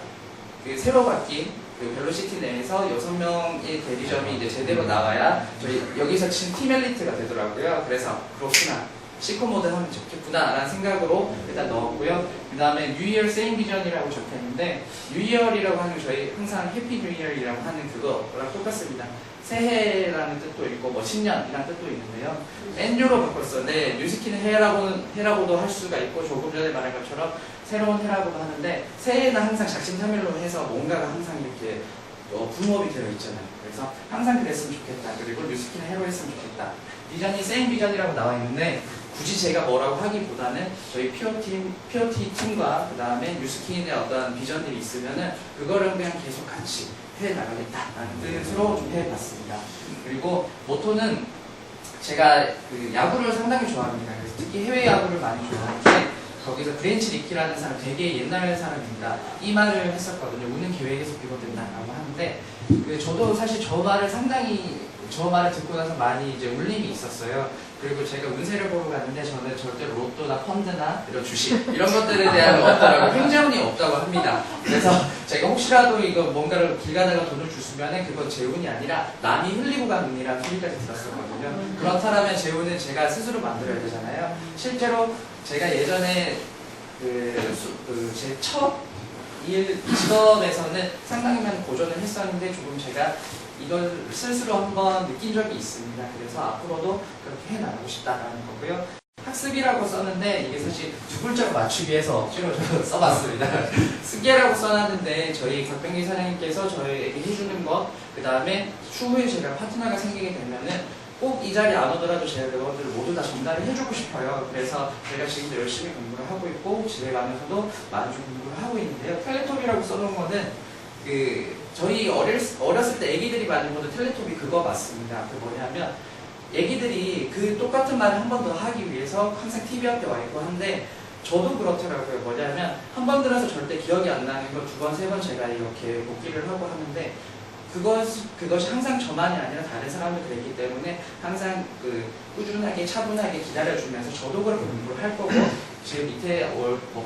새로 바뀐 벨로시티 내에서 6명의 대리점이 이제 제대로 나와야 저희 여기서 지금 팀 엘리트가 되더라고요. 그래서 그렇구나. 시코모드 하면 좋겠구나 라는 생각으로 일단 넣었고요. 그 다음에 New Year Same Vision이라고 적혀있는데 New Year이라고 하는 저희 항상 해피 New Year이라고 하는 그거랑 똑같습니다. 새해라는 뜻도 있고 뭐 신년이라는 뜻도 있는데요. N유로 바꿨어. 네, 뉴스키는 해라고도 할 수가 있고 조금 전에 말한 것처럼 새로운 해라고도 하는데 새해는 항상 작심삼일로 해서 뭔가가 항상 이렇게 붐업이 되어 있잖아요. 그래서 항상 그랬으면 좋겠다. 그리고 뉴스키는 해로 했으면 좋겠다. 비전이 세임 비전이라고 나와 있는데 굳이 제가 뭐라고 하기보다는 저희 POT 팀과 그 다음에 뉴스킨의 어떤 비전들이 있으면은 그거를 그냥 계속 같이 해나가겠다라는 뜻으로 좀 해봤습니다. 그리고 모토는 제가 야구를 상당히 좋아합니다. 그래서 특히 해외 야구를 많이 좋아하는데 거기서 브렌치 리키라는 사람 되게 옛날 사람입니다. 이 말을 했었거든요. 우는 계획에서 비롯된다라고 하는데 저도 사실 저 말을 듣고 나서 많이 이제 울림이 있었어요. 그리고 제가 운세를 보러 갔는데 저는 절대로 로또나 펀드나 이런 주식 이런 것들에 대한 없더라고 횡재운이 없다고 합니다. 그래서 제가 혹시라도 이거 뭔가를 길 가다가 돈을 주시면은 그건 제 운이 아니라 남이 흘리고 간 운이라는 소리까지 들었었거든요. 그렇다면 제 운은 제가 스스로 만들어야 되잖아요. 실제로 제가 예전에 제 첫 일 직업에서는 상당히 많이 고전을 했었는데 조금 제가 이걸 스스로 한번 느낀 적이 있습니다. 그래서 앞으로도 그렇게 해나가고 싶다라는 거고요. 학습이라고 썼는데 이게 사실 두 글자로 맞추기 위해서 억지로 써봤습니다. 쓰기라고 써놨는데 저희 곽병기 사장님께서 저에게 해주는 것, 그 다음에 추후에 제가 파트너가 생기게 되면은 꼭 이 자리에 안 오더라도 제 회원들을 모두 다 전달을 해주고 싶어요. 그래서 제가 지금도 열심히 공부를 하고 있고 집에 가면서도 많이 좀 공부를 하고 있는데요. 텔레토비라고 써놓은 거는 저희 어렸을 때 애기들이 많이 보는 텔레토비 그거 맞습니다. 그 뭐냐면 애기들이 그 똑같은 말을 한 번 더 하기 위해서 항상 TV 앞에 와 있고 한데 저도 그렇더라고요. 뭐냐면 한 번 들어서 절대 기억이 안 나는 거 두 번, 세 번 제가 이렇게 복기를 하고 하는데 그것이 항상 저만이 아니라 다른 사람도 그랬기 때문에 항상 꾸준하게 차분하게 기다려주면서 저도 그렇게 공부를 할 거고 제 밑에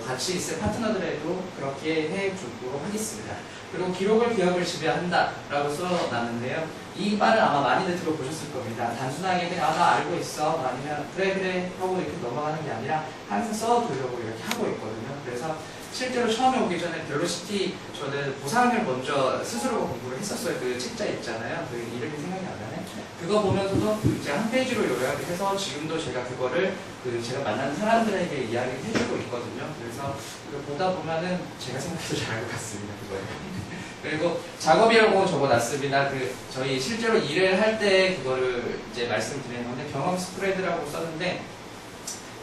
같이 있을 파트너들에도 그렇게 해주도록 하겠습니다. 그리고 기록을 기억을 지배한다 라고 써놨는데요. 이 말을 아마 많이들 들어보셨을 겁니다. 단순하게 그냥 나 알고 있어 아니면 그래 하고 이렇게 넘어가는 게 아니라 항상 써두려고 이렇게 하고 있거든요. 그래서 실제로 처음에 오기 전에 벨로시티 저는 보상을 먼저 스스로 공부를 했었어요. 그 책자 있잖아요. 그 이름이 생각이 안 나네. 그거 보면서도 제가 한 페이지로 요약을 해서 지금도 제가 그거를 제가 만나는 사람들에게 이야기를 해주고 있거든요. 그래서 그걸 보다 보면은 제가 생각해도 잘할 것 같습니다. 그거예요. 그리고 작업이라고 적어놨습니다. 저희 실제로 일을 할 때 그거를 이제 말씀드리는 건데 경험 스프레드라고 썼는데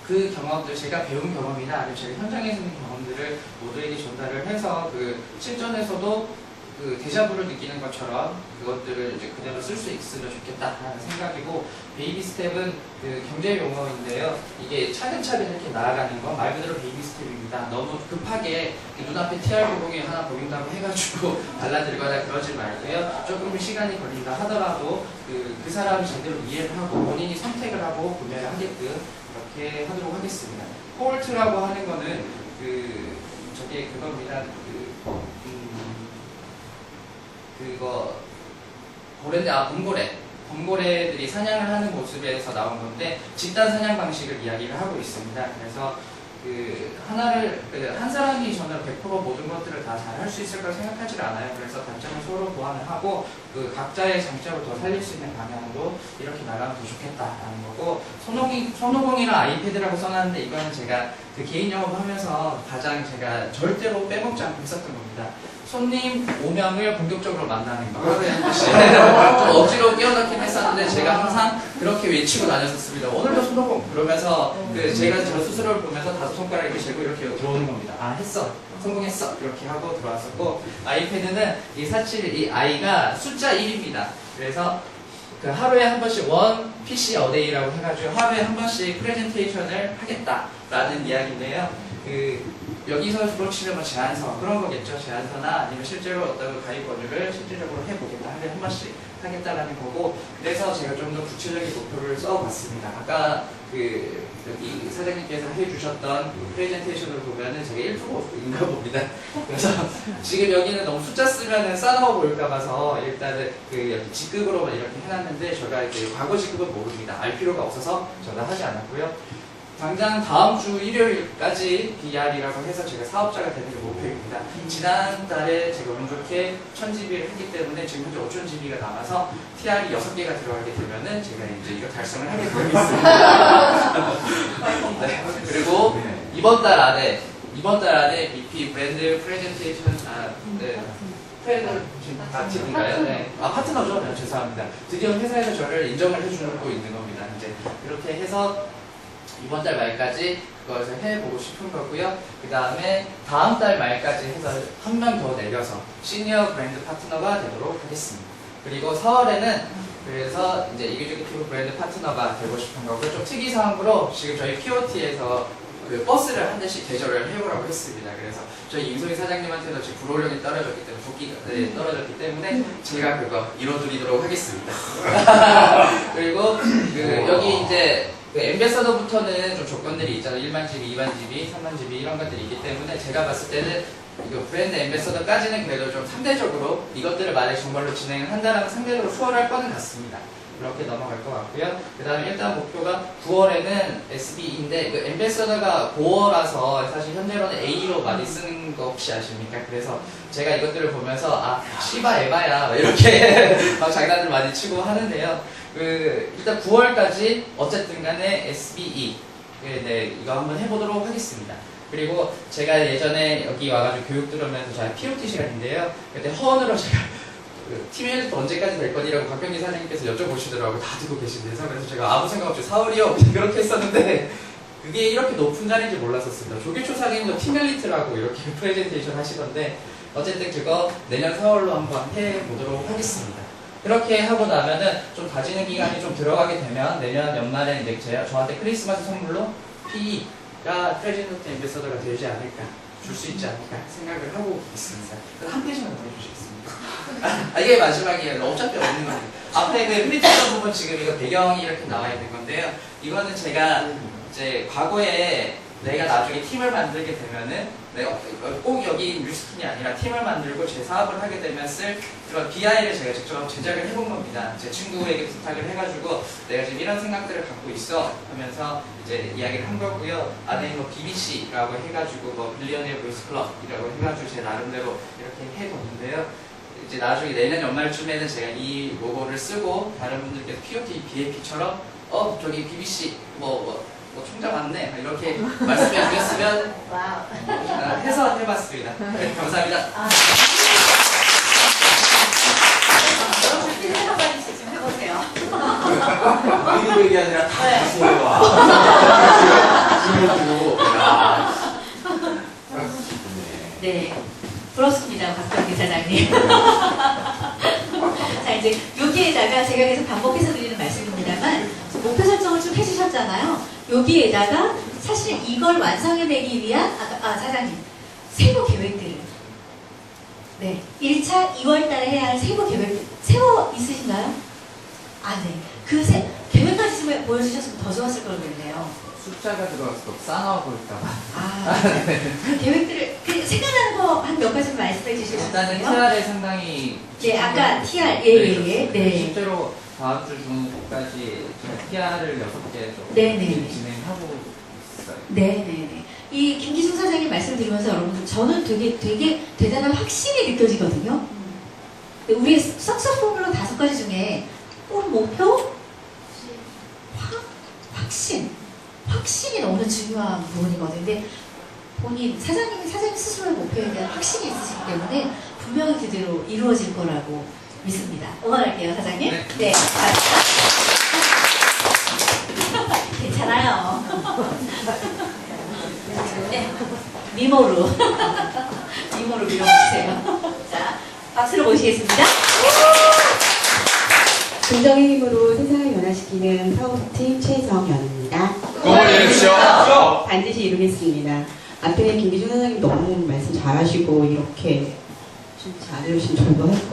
그 경험들, 제가 배운 경험이나 아니면 제가 현장에서 있는 경험들을 모두에게 전달을 해서 실전에서도 데자부를 느끼는 것처럼 그것들을 이제 그대로 쓸 수 있으면 좋겠다라는 생각이고, 베이비 스텝은 경제 용어인데요. 이게 차근차근 이렇게 나아가는 건 말 그대로 베이비 스텝입니다. 너무 급하게 눈앞에 TR90이 하나 보인다고 해가지고 달라들거나 그러지 말고요. 조금 시간이 걸린다 하더라도 그 사람이 제대로 이해를 하고 본인이 선택을 하고 구매를 하게끔 그렇게 하도록 하겠습니다. 폴트라고 하는 거는 저게 그겁니다. 범고래들이 사냥을 하는 모습에서 나온 건데 집단 사냥 방식을 이야기를 하고 있습니다. 그래서 한 사람이 저는 100% 모든 것들을 다 잘 할 수 있을 거라 생각하지 않아요. 그래서 단점을 서로 보완을 하고 각자의 장점을 더 살릴 수 있는 방향으로 이렇게 나가면 더 좋겠다라는 거고, 손오공이랑 아이패드라고 써놨는데 이거는 제가 개인 영업하면서 가장 제가 절대로 빼먹지 않고 했었던 겁니다. 손님 5명을 본격적으로 만나는 거. 하루에 한 번씩. 좀 억지로 끼워넣긴 했었는데 제가 항상 그렇게 외치고 다녔었습니다. 오늘도 손오공! 그러면서 제가 저 스스로를 보면서 5손가락 이렇게 재고 이렇게 들어오는 겁니다. 아, 했어. 성공했어. 이렇게 하고 들어왔었고, 아이패드는 이 아이가 숫자 1입니다. 그래서 하루에 한 번씩 원 PC 어데이라고 해가지고 하루에 한 번씩 프레젠테이션을 하겠다라는 이야기인데요. 여기서 주로 치면 제안서 그런 거겠죠. 제안서나 아니면 실제로 어떤 가입 권유를 실질적으로 해보겠다, 하루에 한 번씩 하겠다라는 거고, 그래서 제가 좀 더 구체적인 목표를 써봤습니다. 아까 여기 사장님께서 해주셨던 프레젠테이션을 보면은 제가 1%인가 봅니다. 그래서 지금 여기는 너무 숫자 쓰면은 싸나워 보일까 봐서 일단은 여기 직급으로만 이렇게 해놨는데 제가 과거 직급은 모릅니다. 알 필요가 없어서 저는 하지 않았고요. 당장 다음 주 일요일까지 BR이라고 해서 제가 사업자가 되는 게 목표입니다. 지난달에 제가 운 좋게 1000GB를 했기 때문에 지금 현재 5000GB가 남아서 TR이 6개가 들어가게 되면은 제가 이제 이거 달성을 하게 되겠습니다. 네. 그리고 이번 달 안에 BP 브랜드 프레젠테이션 파트너인가요? 네. 파트너죠? 네, 죄송합니다. 드디어 회사에서 저를 인정을 해주고 있는 겁니다. 이제 그렇게 해서 이번 달 말까지 그것을 해보고 싶은 거고요. 그 다음에 다음 달 말까지 해서 한 명 더 내려서 시니어 브랜드 파트너가 되도록 하겠습니다. 그리고 4월에는 그래서 이제 이규직티브 브랜드 파트너가 되고 싶은 거고, 좀 특이사항으로 지금 저희 POT에서 버스를 한 대씩 대절을 해보라고 했습니다. 그래서 저희 임소희 사장님한테도 지금 불호령이 떨어졌기 때문에 복귀가 떨어졌기 때문에 제가 그거 이뤄드리도록 하겠습니다. 그리고 여기 이제 엠베서더부터는 좀 조건들이 있잖아요. 1만 GB, 2만 GB, 3만 GB 이런 것들이 있기 때문에 제가 봤을 때는 이거 브랜드 엠베서더까지는 그래도 좀 상대적으로 이것들을 만약에 정말로 진행을 한다면 상대적으로 수월할 거는 같습니다. 이렇게 넘어갈 것 같고요. 그 다음에 일단 목표가 9월에는 SB인데 그 엠베서더가 고어라서 사실 현재로는 A로 많이 쓰는 거 혹시 아십니까? 그래서 제가 이것들을 보면서 아 씨바 에바야 이렇게 막 장난을 많이 치고 하는데요. 그 일단 9월까지 어쨌든 간에 SBE 네, 이거 한번 해보도록 하겠습니다. 그리고 제가 예전에 여기 와가지고 교육 들으면서 저희 POT 시간인데요. 그때 허언으로 제가 팀 헬스 언제까지 될 거니라고 박병기 사장님께서 여쭤보시더라고요. 다 듣고 계신데서. 그래서 제가 아무 생각 없이 4월이요 그렇게 했었는데 그게 이렇게 높은 자리인지 몰랐었습니다. 조규초 사장님도 팀 엘리트라고 이렇게 프레젠테이션 하시던데 어쨌든 그거 내년 4월로 한번 해보도록 하겠습니다. 그렇게 하고 나면은 좀 다지는 기간이 좀 들어가게 되면 내년 연말에 이제 저한테 크리스마스 선물로 PE가 프레젠트 앰베서더가 되지 않을까, 줄 수 있지 않을까 생각을 하고 있습니다. 한 페이지만 더 해주시겠습니다. 이게 마지막이에요. 어차피 없는 거예요. 앞에 그 프리트던 부분 지금 이거 배경이 이렇게 나와 있는 건데요. 이거는 제가 이제 과거에 내가 나중에 팀을 만들게 되면은 내가 꼭 여기 뮤스킨이 아니라 팀을 만들고 제 사업을 하게 되면 쓸 그런 BI를 제가 직접 제작을 해본 겁니다. 제 친구에게 부탁을 해가지고 내가 지금 이런 생각들을 갖고 있어 하면서 이제 이야기를 한 거고요. 안에 뭐 BBC라고 해가지고 뭐 빌리언의 보이스 클럽이라고 해가지고 제 나름대로 이렇게 해뒀는데요. 이제 나중에 내년 연말쯤에는 제가 이 로고를 쓰고 다른 분들께서 POT, BAP처럼 저기 BBC 뭐 총장 왔네 이렇게 말씀해 주셨으면 해서 해봤습니다. 네, 감사합니다. 여러분 필름 한 가지씩 좀 해보세요. 우리도 얘기 아니라 다 하세요. 네, 부럽습니다, 박병기 사장님. 자, 이제 여기에다가 제가 계속 반복해서 드리는 말씀입니다만 목표 설정을 좀 해주셨잖아요. 여기에다가 사실 이걸 완성해내기 위한 사장님 세부 계획들을 네 1차 2월달에 해야 할 세부 계획 세워 있으신가요? 네. 그 계획까지 좀 보여주셨으면 더 좋았을 걸 그랬네요. 숫자가 들어가서 싸나워 볼까봐. 그 계획들을 생각나는 거 한 몇 가지 말씀해 주실 수 일단은 있어요? TR에 상당히 예, 아까 TR 예. 네. 실제로 다음 주 중까지 TR을 6개 좀 네네. 진행하고 있어요. 네네네. 이 김기중 사장님 말씀 드리면서 여러분들 저는 되게 대단한 확신이 느껴지거든요. 우리 석사 포뮬러 5가지 중에 꼭 목표, 확신이 너무 중요한 부분이거든요. 근데 본인 사장님 스스로의 목표에 대한 확신이 있으시기 때문에 분명히 그대로 이루어질 거라고 믿습니다. 응원할게요, 사장님. 네. 괜찮아요. 네. 미모로 밀어주세요. 자, 박수로 모시겠습니다. 긍정의 힘으로 세상을 변화시키는 사업팀 최정연입니다. 응원해 주십시오. 반드시 이루겠습니다. 앞에 김기준 선생님 너무 말씀 잘하시고 이렇게 좀 잘해주시면 좋을 것 같고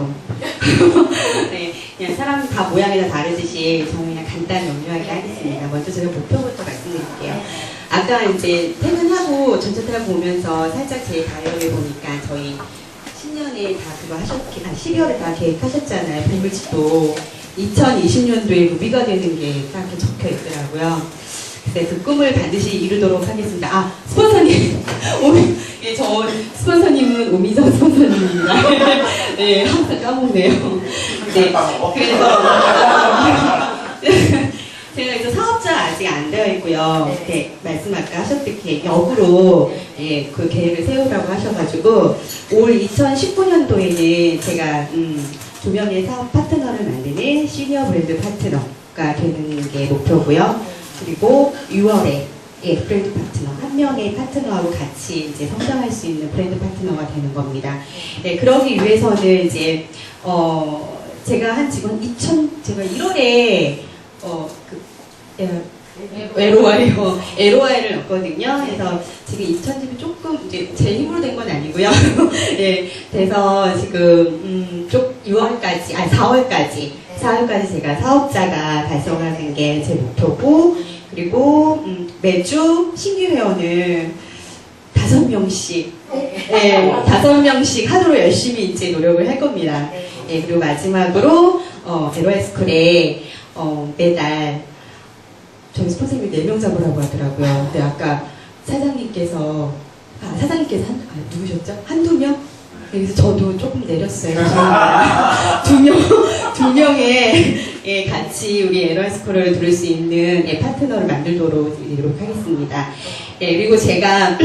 네, 그냥 사람 다 모양이 다 다르듯이 저는 그냥 간단히 명료하게 하겠습니다. 먼저 제가 목표부터 말씀드릴게요. 아까 이제 퇴근하고 전차 타고 오면서 살짝 제 다이어리 보니까 저희 10년에 다 그거 12월에 다 계획하셨잖아요. 보물집도 2020년도에 루비가 되는 게 딱 이렇게 적혀 있더라고요. 그래서 그 꿈을 반드시 이루도록 하겠습니다. 스폰서님. 저 스폰서님은 오미정 스폰서님입니다. 네, 항상 까먹네요. 네, 그래서 제가 이제 사업자 아직 안 되어 있고요. 네, 말씀 아까 하셨듯이 역으로 그 계획을 세우라고 하셔가지고 올 2019년도에는 제가 조명의 사업 파트너를 만드는 시니어 브랜드 파트너가 되는 게 목표고요. 그리고 6월에 브랜드 파트너, 한 명의 파트너하고 같이 이제 성장할 수 있는 브랜드 파트너가 되는 겁니다. 네, 그러기 위해서는 이제, 제가 한 지금 제가 1월에, LOI를 넣었거든요. 그래서 지금 2000집이 조금 이제 제 힘으로 된 건 아니고요. 네, 그래서 지금 4월까지 제가 사업자가 달성하는 게 제 목표고, 그리고 매주 신규 회원을 5명씩, 네, 5명씩 하도록 열심히 이제 노력을 할 겁니다. 네, 그리고 마지막으로 LOI 스쿨에 매달 저희 스폰서님이 4명 잡으라고 하더라고요. 근데 아까 사장님께서 누구셨죠? 한두 명? 그래서 저도 조금 내렸어요. 두 명의 예, 같이 우리 에너스코를 들을 수 있는 예, 파트너를 만들도록 하겠습니다. 예, 그리고 제가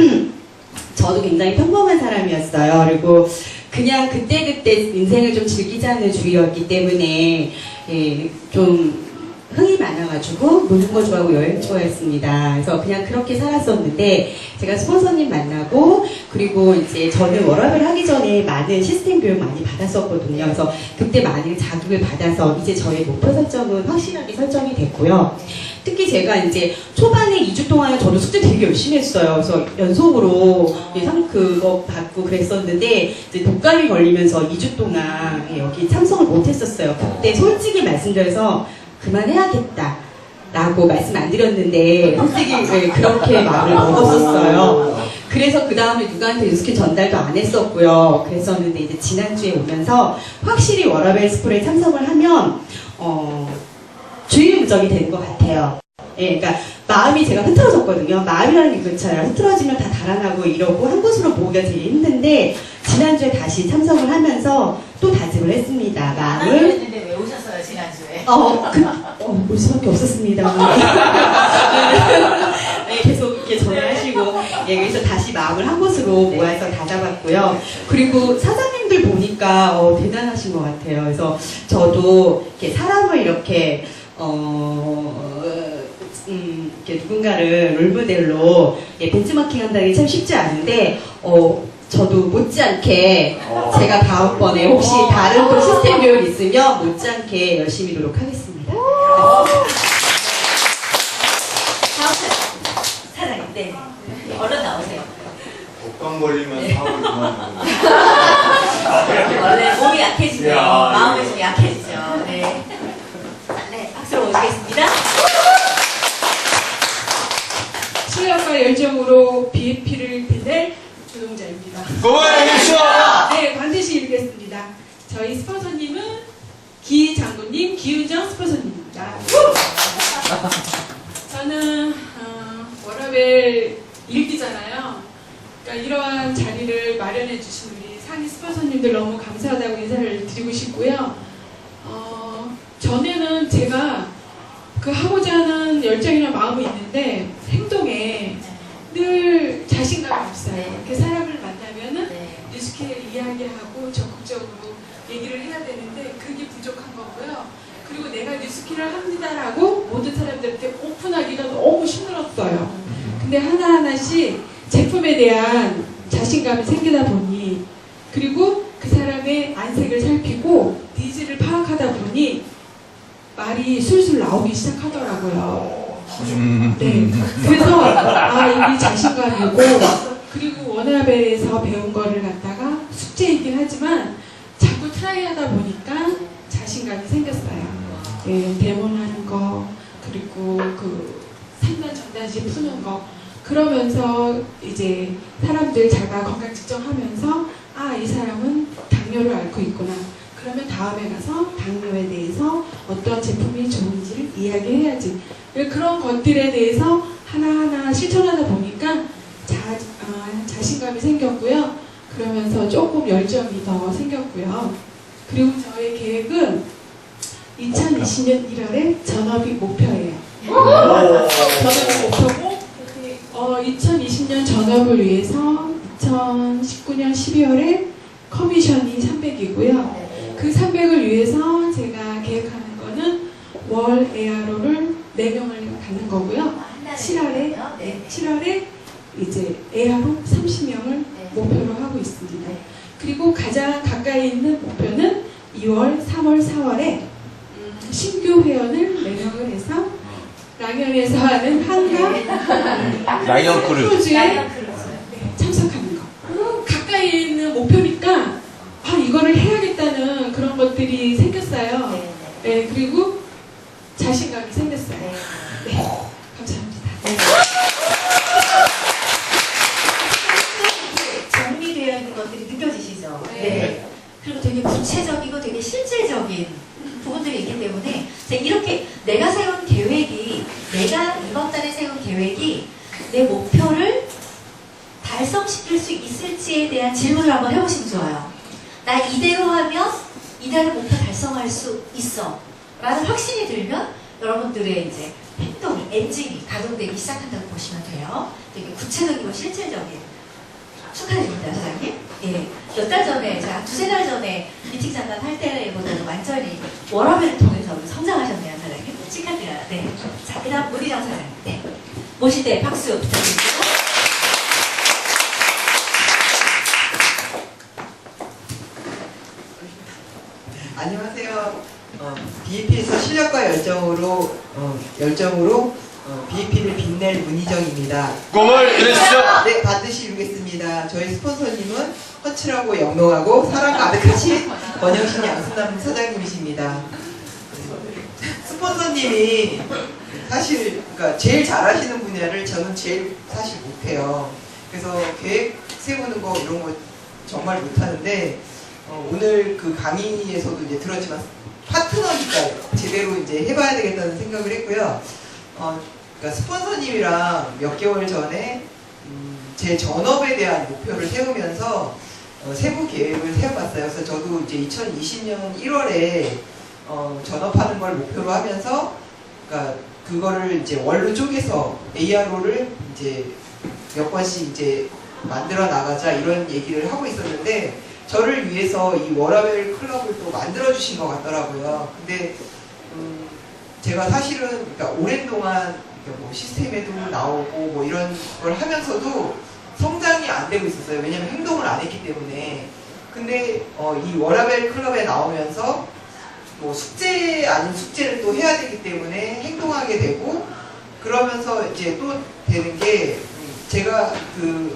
저도 굉장히 평범한 사람이었어요. 그리고 그냥 그때그때 인생을 좀 즐기자는 주의였기 때문에 예, 좀 흥이 많아가지고 노는 거 좋아하고 여행 좋아했습니다. 그래서 그냥 그렇게 살았었는데 제가 스폰서님 만나고 그리고 이제 저는 워라밸 하기 전에 많은 시스템 교육 많이 받았었거든요. 그래서 그때 많이 자극을 받아서 이제 저의 목표 설정은 확실하게 설정이 됐고요. 특히 제가 이제 초반에 2주 동안은 저도 숙제 되게 열심히 했어요. 그래서 연속으로 그거 받고 그랬었는데 이제 독감이 걸리면서 2주 동안 여기 참석을 못했었어요. 그때 솔직히 말씀드려서 그만해야겠다 라고 말씀 안 드렸는데 솔직히 그렇게 마음을 먹었었어요. 그래서 그 다음에 누구한테 뉴스킨 전달도 안 했었고요. 그랬었는데 이제 지난주에 오면서 확실히 워라밸 스쿨에 참석을 하면 주의무적이 되는 것 같아요. 예, 그러니까 마음이 제가 흐트러졌거든요. 마음이라는 게 그렇잖아요. 흐트러지면 다 달아나고 이러고 한 곳으로 모으기가 되게 힘든데 지난주에 다시 참석을 하면서 또 다짐을 했습니다. 마음을 했는데 왜 오셨어요 지난주에? 올 수밖에 없었습니다. 네, 계속 이렇게 전화하시고 예, 그래서 다시 마음을 한 곳으로 모아서 다잡았고요. 그리고 사장님들 보니까 대단하신 것 같아요. 그래서 저도 이렇게 사람을 이렇게 이렇게 누군가를 롤모델로 예, 벤치마킹 한다는 게 참 쉽지 않은데 저도 못지않게 제가 다음번에 혹시 다른 또 시스템 교육 있으면 못지않게 열심히 노력하겠습니다. 다음 사장님, 네. 얼른 나오세요. 독감 걸리면 사업을 그만두고. 원래 몸이 약해지네요. 야, 마음이 예. 좀 약해지죠. 네. 네, 박수로 모시겠습니다. 실력과 열정으로 BNP를 빛낼 조동자입니다. 고맙습니다. 네, 반드시 이루겠습니다. 저희 스폰서님은 기 장군님, 기윤정 스폰서님입니다. 저는 워라밸 1기잖아요. 그러니까 이러한 자리를 마련해 주신 우리 상위 스폰서님들 너무 감사하다고 인사를 드리고 싶고요. 전에는 제가 그 하고자 하는 열정이나 마음이 있는데 행동에 늘 자신감이 없어요. 이렇게 사람을 만나면은 뉴스케를 이야기하고 적극적으로 얘기를 해야 되는데 그게 부족한 거고요. 그리고 내가 뉴스케를 합니다라고 모든 사람들한테 오픈하기가 너무 힘들었어요. 근데 하나하나씩 제품에 대한 자신감이 생기다 보니 그리고 그 사람의 안색을 살피고 니즈를 파악하다 보니 말이 술술 나오기 시작하더라고요. 네. 그래서 이게 자신감이고 그리고 워라밸에서 배운 거를 갖다가 숙제이긴 하지만 자꾸 트라이하다 보니까 자신감이 생겼어요. 네, 데모하는 거 그리고 그 상단 전단지 푸는 거 그러면서 이제 사람들 자가 건강 측정하면서 이 사람은 당뇨를 앓고 있구나. 그러면 다음에 가서 당뇨에 대해서 어떤 제품이 좋은지를 이야기해야지. 그런 것들에 대해서 하나하나 실천하다 보니까 자신감이 생겼고요. 그러면서 조금 열정이 더 생겼고요. 그리고 저의 계획은 2020년 1월에 전업이 목표예요. 전업이 목표고 2020년 전업을 위해서 2019년 12월에 커미션이 300이고요. 그 300을 위해서 제가 계획하는 거는 월 ARO를 4명을 갖는 거고요. 7월에 이제 ARO 30명을 목표로 하고 있습니다. 그리고 가장 가까이 있는 목표는 2월, 3월, 4월에 신규 회원을 4명을 해서 랑연에서 하는 한강 라이언 크루즈에 참석하는 거. 가까이 있는 목표니까 이거를 해야겠다는 그런 것들이 생겼어요. 네, 그리고 자신감이 생겼어요. 네, 감사합니다. 정리되어 있는 것들이 느껴지시죠? 네. 그리고 되게 구체적이고 되게 실질적인 부분들이 있기 때문에 제가 이렇게 내 목표를 달성시킬 수 있을지에 대한 질문을 한번 해보시면 좋아요. 나 이대로 하면 이달의 목표 달성할 수 있어 라는 확신이 들면 여러분들의 이제 행동, 엔진이 가동되기 시작한다고 보시면 돼요. 되게 구체적이고 실질적인. 축하드립니다, 사장님. 예. 몇 달 전에, 제가 두세 달 전에 미팅 잠깐 할 때보다는 완전히 워라밸을 통해서 성장하셨네요, 사장님. 축하드려요. 네. 자, 그 다음 문희정 사장님. 네. 모실 때 박수 부탁드립니다. 안녕하세요. BEP에서 실력과 열정으로 BEP를 빛낼 문희정입니다. 꿈을 이루시죠. 네, 반드시 이루겠습니다. 저희 스폰서님은 헌칠하고 영롱하고 사랑 가득하신 권영신 양순남 사장님이십니다. 스폰서님이 사실 그러니까 제일 잘하시는 분야를 저는 제일 사실 못해요. 그래서 계획 세우는 거 이런 거 정말 못하는데 오늘 그 강의에서도 이제 들었지만 파트너니까 제대로 이제 해봐야 되겠다는 생각을 했고요. 그러니까 스폰서님이랑 몇 개월 전에 제 전업에 대한 목표를 세우면서 세부 계획을 세워봤어요. 그래서 저도 이제 2020년 1월에 전업하는 걸 목표로 하면서 그러니까 그거를 이제 월로 쪼개서 ARO를 이제 몇 번씩 이제 만들어 나가자 이런 얘기를 하고 있었는데 저를 위해서 이 워라밸 클럽을 또 만들어 주신 것 같더라고요. 근데 제가 사실은 그러니까 오랜 동안 뭐 시스템에도 나오고 뭐 이런 걸 하면서도 성장이 안 되고 있었어요. 왜냐면 행동을 안 했기 때문에. 근데 이 워라밸 클럽에 나오면서 뭐 숙제 아닌 숙제를 또 해야 되기 때문에 행동하게 되고 그러면서 이제 또 되는 게 제가 그러니까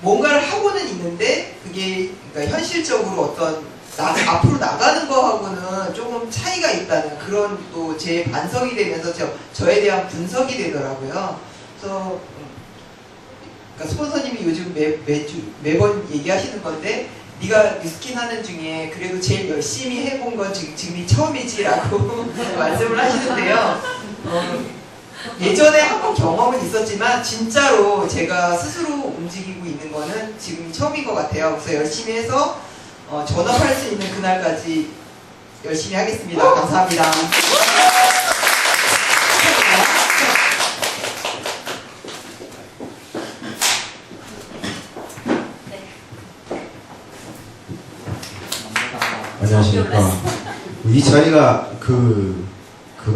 뭔가를 하고는 있는데 그게 그러니까 현실적으로 어떤 앞으로 나가는 거하고는 조금 차이가 있다는 그런 또 제 반성이 되면서 저에 대한 분석이 되더라고요. 그래서 그러니까 스폰서님이 요즘 매번 얘기하시는 건데 네가 뉴스킨 하는 중에 그래도 제일 열심히 해본 건 지금이 처음이지라고 말씀을 하시는데요. 예전에 한번 경험은 있었지만 진짜로 제가 스스로 움직이고 있는 거는 지금이 처음인 것 같아요. 그래서 열심히 해서 전업할 수 있는 그날까지 열심히 하겠습니다. 감사합니다. 안녕하십니까. 이 자리가 그룹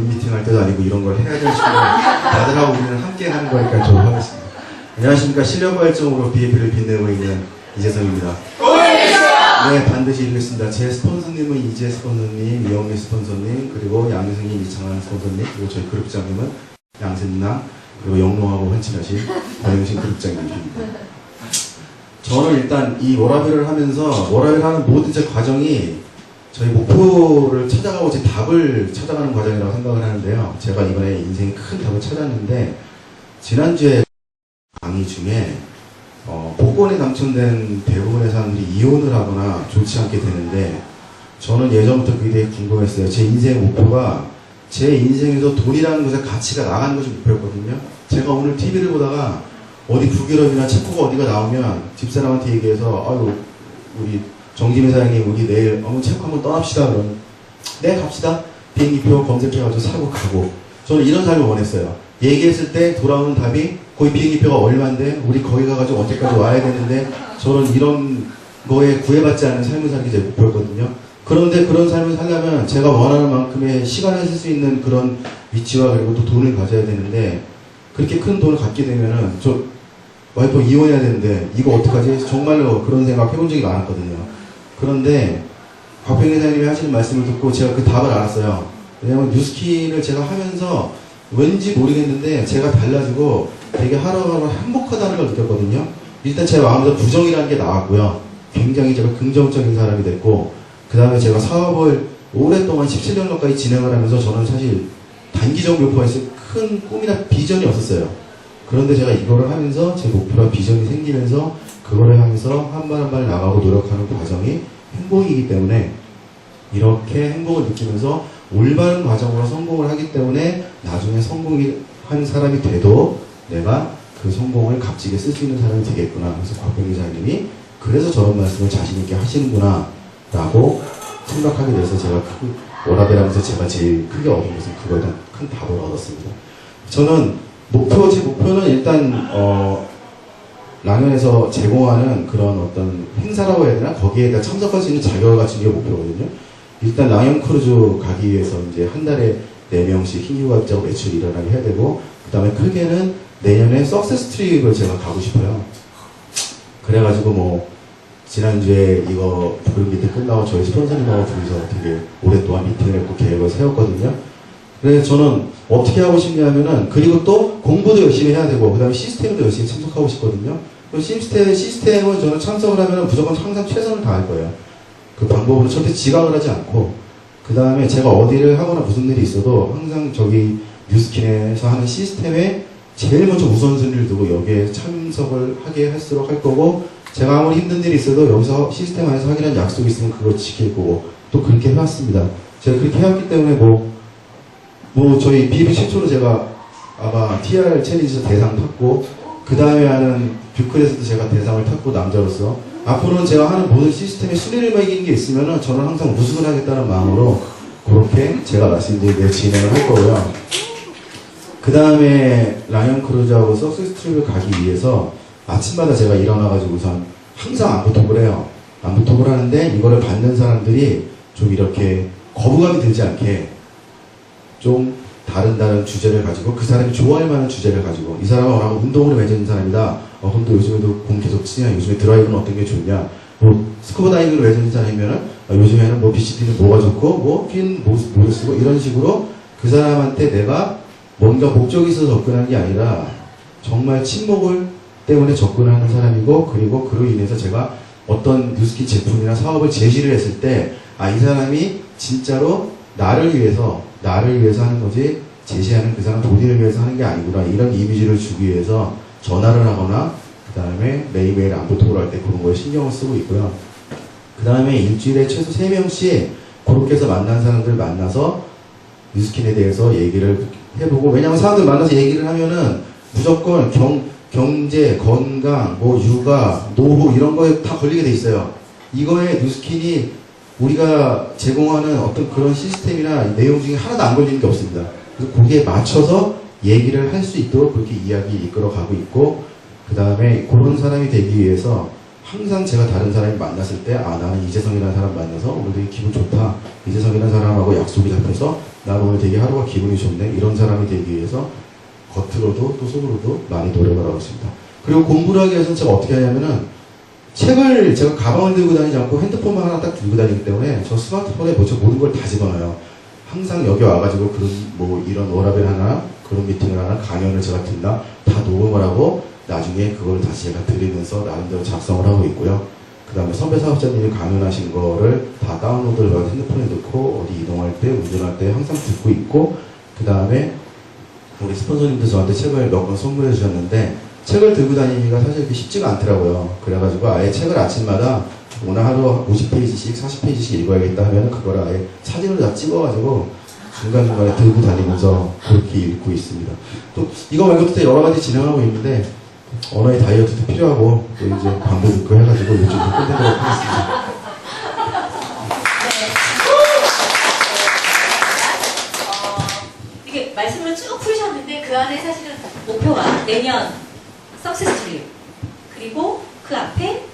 미팅 할 때도 아니고 이런 걸 해야 될 시간에 다들 하고 우리는 함께 하는 거니까 좀 하겠습니다. 안녕하십니까. 실력과 열정으로 BEP를 빛내고 있는 이재성입니다. 네, 반드시 이루겠습니다. 제 스폰서님은 이재 스폰서님, 이영미 스폰서님, 그리고 양승희, 이창환 스폰서님, 그리고 저희 그룹장님은 양세누나, 그리고 영롱하고 헌칠하신 권영신 그룹장님입니다. 저는 일단 이 워라밸을 하면서 워라밸 하는 모든 제 과정이 저희 목표를 찾아가고 제 답을 찾아가는 과정이라고 생각을 하는데요. 제가 이번에 인생의 큰 답을 찾았는데 지난주에 강의 중에 복권에 당첨된 대부분의 사람들이 이혼을 하거나 좋지 않게 되는데 저는 예전부터 그게 되게 궁금했어요. 제 인생의 목표가 제 인생에서 돈이라는 것의 가치가 나가는 것이 목표였거든요. 제가 오늘 TV를 보다가 어디 북유럽이나 체코가 어디가 나오면 집사람한테 얘기해서 아유 우리 정지민 사장님 우리 내일 체코 한번 떠납시다 그러면 네 갑시다 비행기표 검색해가지고 사고 가고 저는 이런 삶을 원했어요. 얘기했을 때 돌아오는 답이 거기 비행기표가 얼마인데 우리 거기 가가지고 언제까지 와야 되는데 저는 이런 거에 구애받지 않는 삶을 살기 제 목표였거든요. 그런데 그런 삶을 살려면 제가 원하는 만큼의 시간을 쓸 수 있는 그런 위치와 그리고 또 돈을 가져야 되는데 그렇게 큰 돈을 갖게 되면은 저 와이프 이혼해야 되는데 이거 어떡하지? 정말로 그런 생각 해본 적이 많았거든요. 그런데 곽평 회장님이 하시는 말씀을 듣고 제가 그 답을 알았어요. 왜냐면 뉴스킨을 제가 하면서 왠지 모르겠는데 제가 달라지고 되게 하루하루 행복하다는 걸 느꼈거든요. 일단 제 마음에서 부정이라는 게 나왔고요. 굉장히 제가 긍정적인 사람이 됐고 그 다음에 제가 사업을 오랫동안 17년 가까이 진행을 하면서 저는 사실 단기적 목표가 있을 큰 꿈이나 비전이 없었어요. 그런데 제가 이거를 하면서 제 목표와 비전이 생기면서 그거를 하면서 한 발 한 발 나가고 노력하는 과정이 행복이기 때문에 이렇게 행복을 느끼면서 올바른 과정으로 성공을 하기 때문에 나중에 성공이 한 사람이 돼도 내가 그 성공을 값지게 쓸 수 있는 사람이 되겠구나. 그래서 곽병 기자님이 그래서 저런 말씀을 자신 있게 하시는구나 라고 생각하게 돼서 제가 워라밸하면서 제가 제일 크게 얻은 것은 그거에 대한 큰 답을 얻었습니다. 저는 제 목표는 일단 랑연에서 제공하는 그런 어떤 행사라고 해야 되나? 거기에 다 참석할 수 있는 자격을 갖춘 게 목표거든요. 일단 랑연 크루즈 가기 위해서 이제 한 달에 4명씩 흰휴가적 매출이 일어나게 해야 되고, 그 다음에 크게는 내년에 석세스 트립을 제가 가고 싶어요. 그래가지고 뭐 지난주에 이거 그룹 미팅 끝나고 저희 스폰서님하고 둘이서 되게 오랫동안 미팅을 했고 계획을 세웠거든요. 그래서 저는 어떻게 하고 싶냐면은, 그리고 또 공부도 열심히 해야 되고, 그 다음에 시스템도 열심히 참석하고 싶거든요. 시스템은 저는 참석을 하면 무조건 항상 최선을 다할 거예요. 그 방법으로 절대 지각을 하지 않고, 그 다음에 제가 어디를 하거나 무슨 일이 있어도 항상 저기 뉴스킨에서 하는 시스템에 제일 먼저 우선순위를 두고 여기에 참석을 하게 할수록 할 거고, 제가 아무리 힘든 일이 있어도 여기서 시스템 안에서 하기로 약속이 있으면 그걸 지킬 거고, 또 그렇게 해왔습니다. 제가 그렇게 해왔기 때문에 뭐 저희 BB 최초로 제가 아마 TR 챌린지에서 대상 탔고, 그 다음에 하는 뷰클에서도 제가 대상을 탔고, 남자로서 앞으로는 제가 하는 모든 시스템에 순위를 매기는 게 있으면은 저는 항상 우승을 하겠다는 마음으로 그렇게 제가 말씀드린 대로 진행을 할 거고요. 그 다음에 랑연 크루즈하고 석세스 트립을 가기 위해서 아침마다 제가 일어나가지고선 항상 안부톡을 해요. 안부톡을 하는데, 이거를 받는 사람들이 좀 이렇게 거부감이 들지 않게 좀 다른 주제를 가지고, 그 사람이 좋아할 만한 주제를 가지고, 이 사람은 워낙 운동으로 매진 사람이다. 그럼 또 요즘에도 공 계속 치냐? 요즘에 드라이브는 어떤 게 좋냐? 뭐 스쿠버 다이빙으로 매진 사람이면은 요즘에는 뭐 BCD는 뭐가 좋고, 뭐 핀 뭐 쓰고, 이런 식으로 그 사람한테 내가 뭔가 목적이 있어서 접근하는 게 아니라 정말 친목을 때문에 접근하는 사람이고, 그리고 그로 인해서 제가 어떤 뉴스킨 제품이나 사업을 제시를 했을 때, 이 사람이 진짜로 나를 위해서 하는 거지, 제시하는 그 사람 본인을 위해서 하는 게 아니구나, 이런 이미지를 주기 위해서 전화를 하거나, 그 다음에 매일매일 안부톡을 할 때 그런 거에 신경을 쓰고 있고요. 그 다음에 일주일에 최소 3명씩 그렇게 해서 만난 사람들 만나서 뉴스킨에 대해서 얘기를 해보고, 왜냐면 사람들 만나서 얘기를 하면은 무조건 경제, 건강, 뭐 육아, 노후 이런 거에 다 걸리게 돼 있어요. 이거에 뉴스킨이 우리가 제공하는 어떤 그런 시스템이나 내용 중에 하나도 안 걸리는 게 없습니다. 그래서 거기에 맞춰서 얘기를 할 수 있도록 그렇게 이야기 이끌어가고 있고, 그 다음에 그런 사람이 되기 위해서 항상 제가 다른 사람이 만났을 때, 나는 이재성이라는 사람 만나서 오늘 되게 기분 좋다, 이재성이라는 사람하고 약속이 잡혀서 난 오늘 되게 하루가 기분이 좋네, 이런 사람이 되기 위해서 겉으로도 또 속으로도 많이 노력을 하고 있습니다. 그리고 공부를 하기 위해서는 제가 어떻게 하냐면은, 책을 제가 가방을 들고 다니지 않고 핸드폰만 하나 딱 들고 다니기 때문에 저 스마트폰에 저 모든 걸 다 집어넣어요. 항상 여기 와가지고 이런 워라밸 하나, 그런 미팅을 하나, 강연을 제가 듣나 다 녹음을 하고, 나중에 그걸 다시 제가 들으면서 나름대로 작성을 하고 있고요. 그 다음에 선배 사업자님이 강연하신 거를 다 다운로드를 받아 핸드폰에 넣고 어디 이동할 때, 운전할 때 항상 듣고 있고, 그 다음에 우리 스폰서님도 저한테 책을 몇 권 선물해 주셨는데, 책을 들고 다니기가 사실 그렇게 쉽지가 않더라고요. 그래가지고 아예 책을 아침마다 오늘 하루 50페이지씩 40페이지씩 읽어야겠다 하면 그걸 아예 사진으로 다 찍어가지고 중간중간에 들고 다니면서 그렇게 읽고 있습니다. 또 이거 말고도 또 여러 가지 진행하고 있는데, 언어의 다이어트도 필요하고, 또 이제 광고 듣고 해가지고 요즘 끝내도록 하겠습니다. 이게 말씀을 쭉 풀으셨는데, 그 안에 사실은 목표가 내년 석세스 트립, 그리고 그 앞에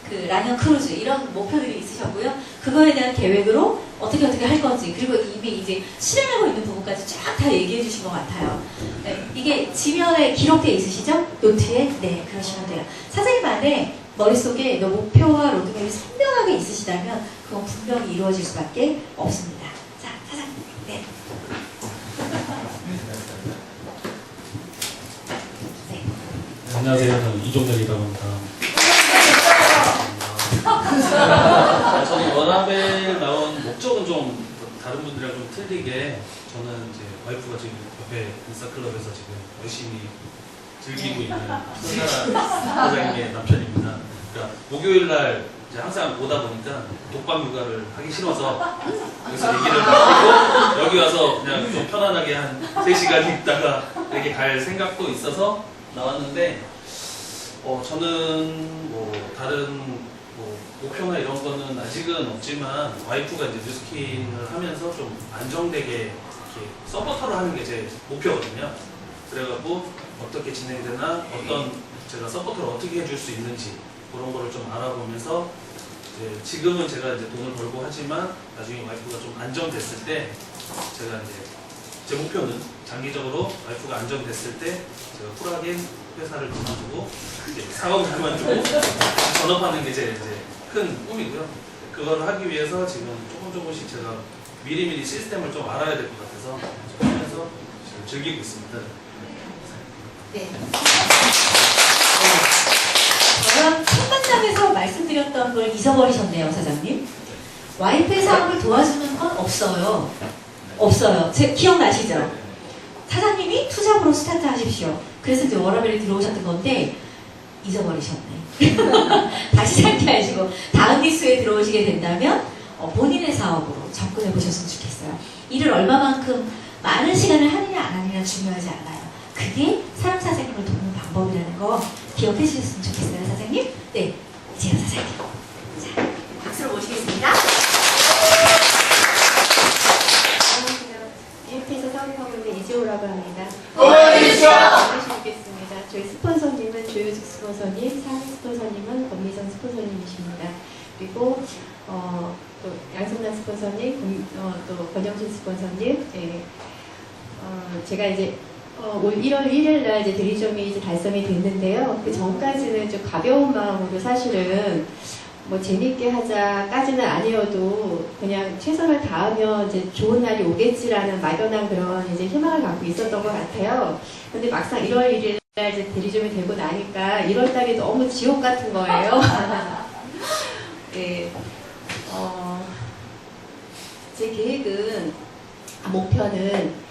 그 랑연 크루즈, 이런 목표들이 있으셨고요. 그거에 대한 계획으로 어떻게 할 건지, 그리고 이미 이제 실행하고 있는 부분까지 쫙 다 얘기해 주신 것 같아요. 네, 이게 지면에 기록되어 있으시죠? 노트에? 네, 그러시면 돼요. 사장님 안에 머릿속에 목표와 로드맵이 선명하게 있으시다면 그건 분명히 이루어질 수밖에 없습니다. 자, 사장님. 네. 안녕하세요. 저는 이종렬이라고 합니다. 저는 워라밸 나온 목적은 좀 다른 분들이랑 좀 틀리게, 저는 이제 와이프가 지금 옆에 인싸클럽에서 지금 열심히 즐기고 있는 손나라 사장님의 남편입니다. 그러니까 목요일날 이제 항상 오다 보니까 독방 육아를 하기 싫어서 여기서 얘기를 마치고 여기 와서 그냥 좀 편안하게 한 3시간 있다가 이렇게 갈 생각도 있어서 나왔는데 저는 뭐 다른 뭐 목표나 이런 거는 아직은 없지만 와이프가 이제 뉴스킨을 하면서 좀 안정되게 이렇게 서포터를 하는 게 제 목표거든요. 그래갖고 어떻게 진행되나 어떤 제가 서포터를 어떻게 해줄 수 있는지 그런 거를 좀 알아보면서 이제 지금은 제가 이제 돈을 벌고 하지만 나중에 와이프가 좀 안정됐을 때 제가 이제 제 목표는 장기적으로 와이프가 안정됐을 때 제가 쿨하게 회사를 그만두고 이제 사업을 그만두고 전업하는 게 제 이제 큰 꿈이고요. 그걸 하기 위해서 지금 조금씩 제가 미리미리 시스템을 좀 알아야 될 것 같아서 좀 하면서 지금 즐기고 있습니다. 네. 저는 첫 만남에서 말씀드렸던 걸 잊어버리셨네요, 사장님. 와이프의 사업을 도와주는 건 없어요. 없어요. 기억나시죠? 사장님이 투잡으로 스타트 하십시오. 그래서 이제 워라벨이 들어오셨던 건데 잊어버리셨네. 다시 상기하시고 다음 기수에 들어오시게 된다면 본인의 사업으로 접근해 보셨으면 좋겠어요. 일을 얼마만큼 많은 시간을 하느냐 안 하느냐 중요하지 않아요. 그게 사람 사장님을 돕는 방법이라는 거 기억해 주셨으면 좋겠어요, 사장님. 네, 이제요, 사장님. 자, 박수로 모시겠습니다. BF에서 사업하고 있는 이지호라고 합니다. 도와주십시오. 안녕하시겠습니다. 저희 스폰서님은 조효직 스폰서님, 상희 스폰서님은 권미정 스폰서님이십니다. 그리고 또 양성란 스폰서님, 또 권영신 스폰서님, 예. 제가 이제 올 1월 1일 날 이제 대리점이 이제 달성이 됐는데요. 그 전까지는 좀 가벼운 마음으로 사실은 뭐 재밌게 하자까지는 아니어도 그냥 최선을 다하면 이제 좋은 날이 오겠지라는 막연한 그런 이제 희망을 갖고 있었던 것 같아요. 근데 막상 1월 1일 날 이제 대리점이 되고 나니까 1월 달이 너무 지옥 같은 거예요. 네. 제 계획은, 목표는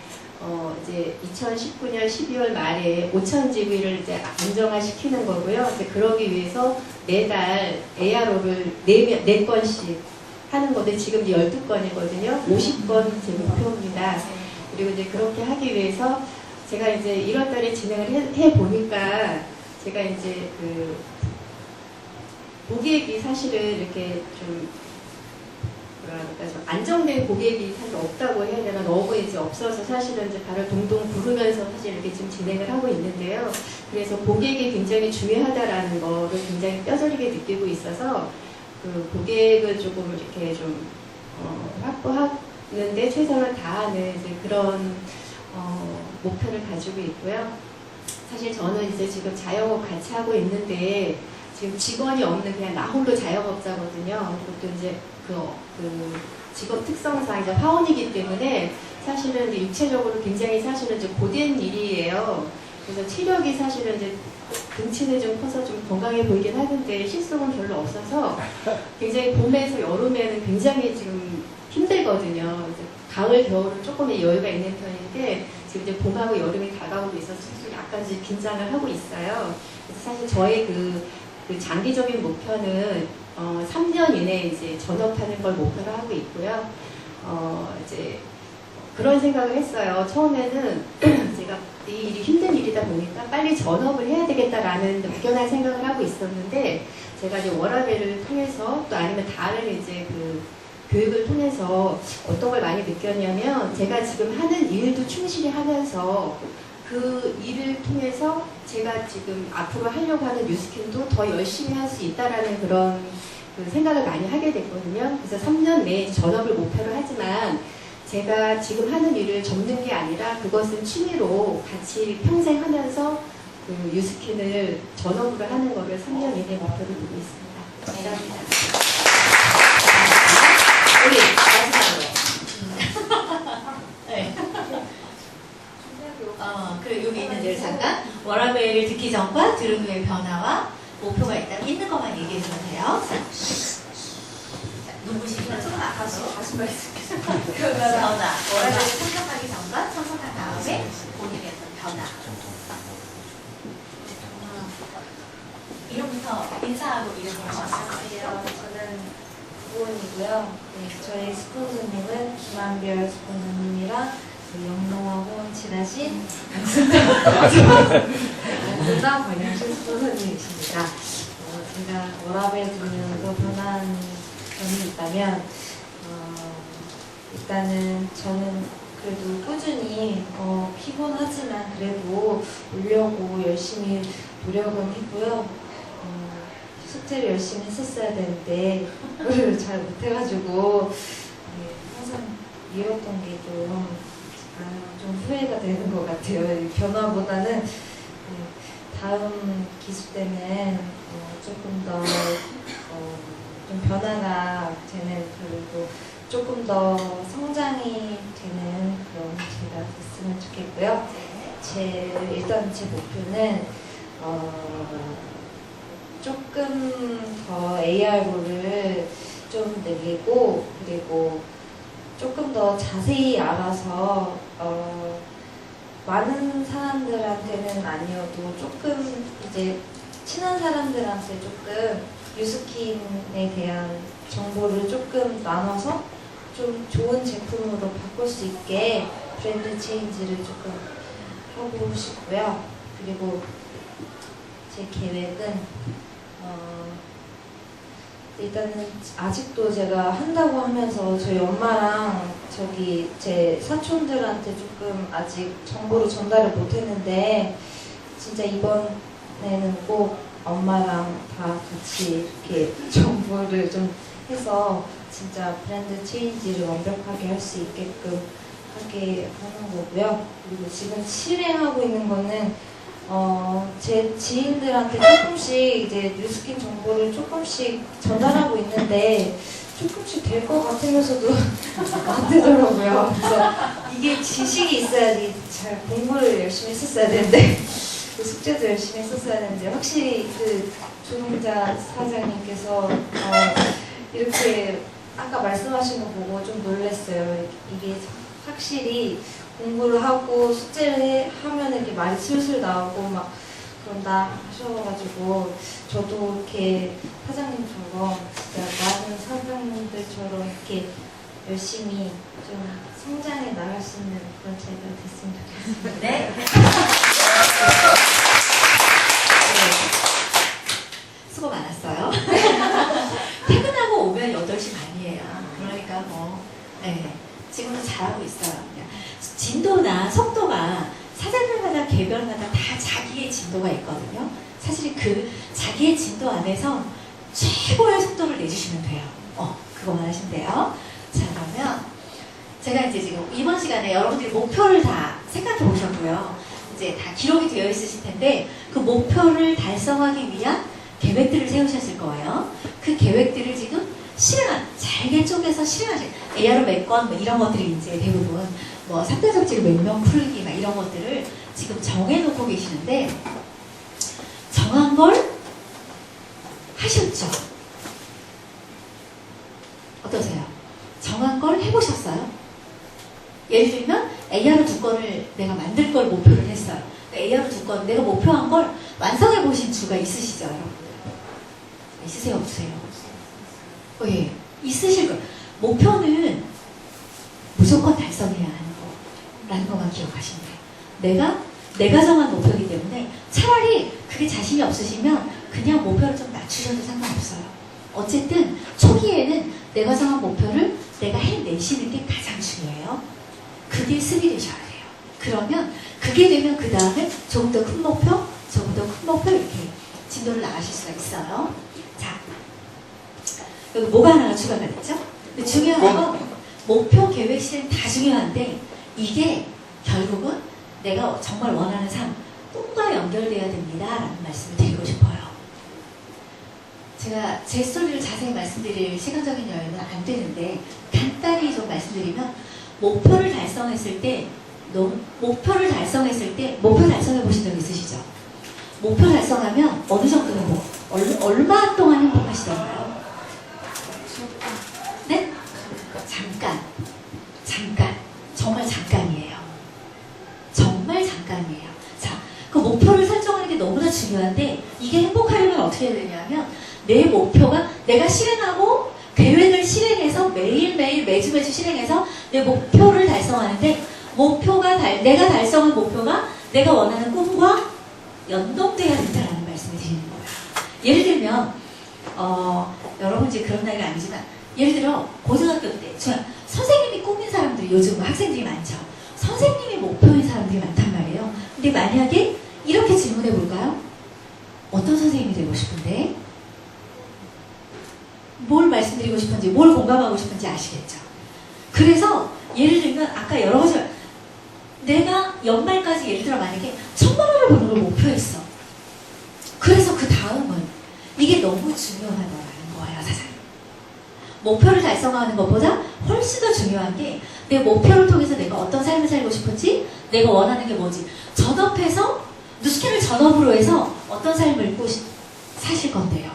이제 2019년 12월 말에 5,000GV를 이제 안정화시키는 거고요. 이제 그러기 위해서 매달 ARO를 4건씩 하는 건데 지금 이제 12건이거든요. 50건 제 목표입니다. 그리고 이제 그렇게 하기 위해서 제가 이제 1월 달에 진행을 해 보니까 제가 이제 그 고객이 사실은 이렇게 좀 좀 안정된 고객이 사실 없다고 해야 되나, 너무 이제 없어서 사실은 이제 발을 동동 구르면서 사실 이렇게 지금 진행을 하고 있는데요. 그래서 고객이 굉장히 중요하다라는 거를 굉장히 뼈저리게 느끼고 있어서 그 고객을 조금 이렇게 좀 확보하는데 최선을 다하는 이제 그런 목표를 가지고 있고요. 사실 저는 이제 지금 자영업 같이 하고 있는데 지금 직원이 없는 그냥 나 홀로 자영업자거든요. 그것도 이제 그 직업 특성상 이제 화원이기 때문에 사실은 이제 육체적으로 굉장히 사실은 이제 고된 일이에요. 그래서 체력이 사실은 이제 등치는 좀 커서 좀 건강해 보이긴 하는데 실속은 별로 없어서 굉장히 봄에서 여름에는 굉장히 지금 힘들거든요. 이제 가을, 겨울은 조금의 여유가 있는 편인데 지금 이제 봄하고 여름이 다가오고 있어서 약간 이제 긴장을 하고 있어요. 그래서 사실 저의 그 장기적인 목표는 3년 이내에 이제 전업하는 걸 목표로 하고 있고요. 이제 그런 생각을 했어요. 처음에는 제가 이 일이 힘든 일이다 보니까 빨리 전업을 해야 되겠다라는 막연한 생각을 하고 있었는데 제가 이제 워라밸을 통해서 또 아니면 다른 이제 그 교육을 통해서 어떤 걸 많이 느꼈냐면 제가 지금 하는 일도 충실히 하면서 그 일을 통해서 제가 지금 앞으로 하려고 하는 뉴스킨도 더 열심히 할 수 있다라는 그런 그 생각을 많이 하게 됐거든요. 그래서 3년 내에 전업을 목표로 하지만 제가 지금 하는 일을 접는 게 아니라 그것은 취미로 같이 평생 하면서 그 뉴스킨을 전업으로 하는 거를 3년 이내에 목표로 두고 있습니다. 감사합니다. 우리 마지막으로. 네. 그리고 여기 있는 데를 잠깐 워라밸을 듣기 전과 들은 후의 변화와 목표가 있다면 있는 것만 얘기해 주면 돼요. 자, 눈부시면 조금 아까워서 다시 말씀해주세요. 변화. 워라밸을 참석하기 전과 참석한 다음에 본인의 어떤 변화. 이름부터 인사하고 이름부터. 안녕하세요. 저는 박부원이고요. 네, 저희 스폰서님은 김한별 스폰서님이랑 그 영롱하고 친하신 양순당 권영신 스폰서님이십니다. 제가 워라벨 들으면서 변한 점이 있다면 일단은 저는 그래도 꾸준히 피곤하지만 그래도 오려고 열심히 노력은 했고요. 숙제를 열심히 했었어야 되는데 그걸 잘 못해가지고 항상 미뤘던 게 좀 후회가 되는 것 같아요. 이 변화보다는 다음 기수 때는 조금 더 좀 변화가 되는 그리고 조금 더 성장이 되는 그런 제가 됐으면 좋겠고요. 일단 제 목표는 조금 더 AR고를 좀 늘리고 그리고 조금 더 자세히 알아서 많은 사람들한테는 아니어도 조금 이제 친한 사람들한테 조금 뉴스킨에 대한 정보를 조금 나눠서 좀 좋은 제품으로 바꿀 수 있게 브랜드 체인지를 조금 하고 싶고요. 그리고 제 계획은 일단은 아직도 제가 한다고 하면서 저희 엄마랑 저기 제 사촌들한테 조금 아직 정보를 전달을 못했는데 진짜 이번에는 꼭 엄마랑 다 같이 이렇게 정보를 좀 해서 진짜 브랜드 체인지를 완벽하게 할 수 있게끔 하게 하는 거고요. 그리고 지금 실행하고 있는 거는 제 지인들한테 조금씩 이제 뉴스킨 정보를 조금씩 전달하고 있는데 조금씩 될 것 같으면서도 안 되더라고요. 그래서 이게 지식이 있어야지 잘 공부를 열심히 했었어야 되는데 그 숙제도 열심히 했었어야 되는데 확실히 그 조민자 사장님께서 이렇게 아까 말씀하신 거 보고 좀 놀랐어요. 이게 확실히 공부를 하고 숙제를 하면 이렇게 말이 슬슬 나오고 막 그런다 하셔가지고 저도 이렇게 사장님처럼 진짜 많은 사장님들처럼 이렇게 열심히 좀 성장해 나갈 수 있는 그런 제가 됐으면 좋겠습니다. 네. 수고 많았어요. 퇴근하고 오면 8시 반이에요. 그러니까 네. 지금도 잘하고 있어요. 진도나 속도가 사장님마다 개별마다 다 자기의 진도가 있거든요. 사실 그 자기의 진도 안에서 최고의 속도를 내주시면 돼요. 그거 원하시면 돼요. 자, 그러면 제가 이제 지금 이번 시간에 여러분들이 목표를 다 생각해 보셨고요. 이제 다 기록이 되어 있으실 텐데 그 목표를 달성하기 위한 계획들을 세우셨을 거예요. 그 계획들을 지금 잘게 쪼개서 실행하실 AR로 몇 건 이런 것들이 이제 대부분 3대 접지를 몇 명 풀기 막 이런 것들을 지금 정해놓고 계시는데 정한 걸 하셨죠? 어떠세요? 정한 걸 해보셨어요? 예를 들면 AR 2건을 내가 만들 걸 목표를 했어요. AR 2건 내가 목표한 걸 완성해 보신 주가 있으시죠, 여러분들? 있으세요, 없으세요? 예, 있으실 거예요. 목표는 무조건 달성해야 하는 거라는 것만 기억하시면 돼요. 내가 정한 목표이기 때문에 차라리 그게 자신이 없으시면 그냥 목표를 좀 낮추셔도 상관없어요. 어쨌든 초기에는 내가 정한 목표를 내가 해내시는 게 가장 중요해요. 그게 습이 되셔야 돼요. 그러면 그게 되면 그 다음에 조금 더 큰 목표, 조금 더 큰 목표 이렇게 진도를 나가실 수가 있어요. 자, 여기 뭐가 하나가 추가가 됐죠? 근데 중요한 건 목표, 계획, 실행 다 중요한데 이게 결국은 내가 정말 원하는 삶, 꿈과 연결돼야 됩니다 라는 말씀을 드리고 싶어요. 제가 제 스토리를 자세히 말씀드릴 시간적인 여유는 안 되는데 간단히 좀 말씀드리면 목표를 달성했을 때 목표 달성해 보신 적 있으시죠? 목표 달성하면 어느 정도 행복? 얼마 동안 행복하시던가요? 네? 잠깐. 정말 잠깐이에요. 정말 잠깐이에요. 자, 그 목표를 설정하는 게 너무나 중요한데 이게 행복하려면 어떻게 해야 되냐면 내 목표가 내가 실행하고 계획을 실행해서 매일매일 매주 실행해서 내 목표를 달성하는데 내가 달성한 목표가 내가 원하는 꿈과 연동돼야 된다는 말씀을 드리는 거예요. 예를 들면 여러분 이제 그런 나이가 아니지만 예를 들어 고등학교 때 선생님이 꿈인 사람들이 요즘 학생들이 많죠. 선생님이 목표인 사람들이 많단 말이에요. 근데 만약에 이렇게 질문해 볼까요? 어떤 선생님이 되고 싶은데? 뭘 말씀드리고 싶은지, 뭘 공감하고 싶은지 아시겠죠? 그래서 예를 들면 아까 여러 가지 내가 연말까지 예를 들어 만약에 1,000만 원을 버는 걸 목표했어. 그래서 그 다음은 이게 너무 중요하다라는 거예요, 사장님. 목표를 달성하는 것보다 훨씬 더 중요한 게 내 목표를 통해서 내가 어떤 삶을 살고 싶은지, 내가 원하는 게 뭐지. 전업해서 누스캔을 전업으로 해서 어떤 삶을 사실 건데요.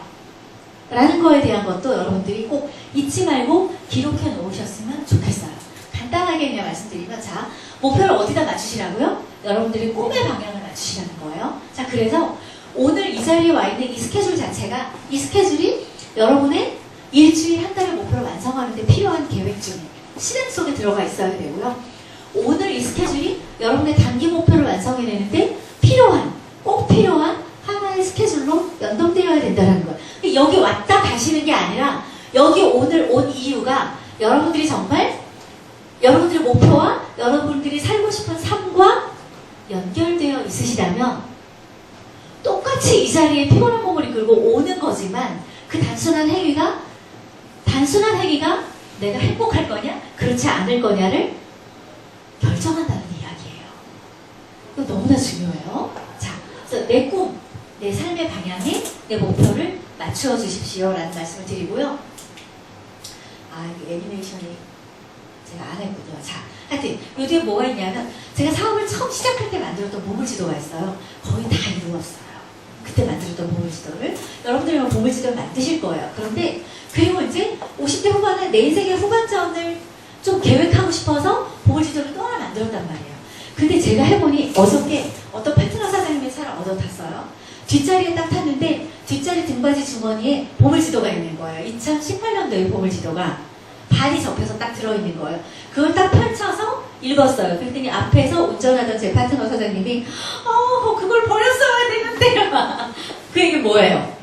라는 거에 대한 것도 여러분들이 꼭 잊지 말고 기록해 놓으셨으면 좋겠어요. 간단하게 그냥 말씀드리면, 자, 목표를 어디다 맞추시라고요? 여러분들이 꿈의 방향을 맞추시라는 거예요. 자, 그래서 오늘 이 자리에 와 있는 이 스케줄 자체가, 이 스케줄이 여러분의 일주일, 한 달의 목표를 완성하는 데 필요한 계획 중에 실행 속에 들어가 있어야 되고요. 오늘 이 스케줄이 여러분의 단기 목표를 완성해내는데 꼭 필요한 하나의 스케줄로 연동되어야 된다는 거예요. 여기 왔다 가시는 게 아니라 여기 오늘 온 이유가 여러분들이 정말 여러분들의 목표와 여러분들이 살고 싶은 삶과 연결되어 있으시다면 똑같이 이 자리에 피곤한 몸을 이끌고 오는 거지만 그 단순한 행위가 내가 행복할 거냐 그렇지 않을 거냐를 결정한다는 이야기예요. 이거 너무나 중요해요. 자, 그래서 내 꿈, 내 삶의 방향에 내 목표를 맞추어 주십시오 라는 말씀을 드리고요. 이게 애니메이션이 제가 안 했군요. 자, 하여튼 요즘에 뭐가 있냐면 제가 사업을 처음 시작할 때 만들었던 보물지도가 있어요. 거의 다 이루었어요. 그때 만들었던 보물지도를 여러분들이 보물지도를 만드실 거예요. 그런데 그리고 이제 50대 후반에 내 인생의 후반전을 좀 계획하고 싶어서 보물지도를 또 하나 만들었단 말이에요. 근데 제가 해보니 어저께 어떤 파트너 사장님의 차를 얻어 탔어요. 뒷자리에 딱 탔는데 뒷자리 등받이 주머니에 보물지도가 있는 거예요. 2018년도에 보물지도가 발이 접혀서 딱 들어있는 거예요. 그걸 딱 펼쳐서 읽었어요. 그랬더니 앞에서 운전하던 제 파트너 사장님이 그걸 버렸어야 되는데 그 얘기 뭐예요?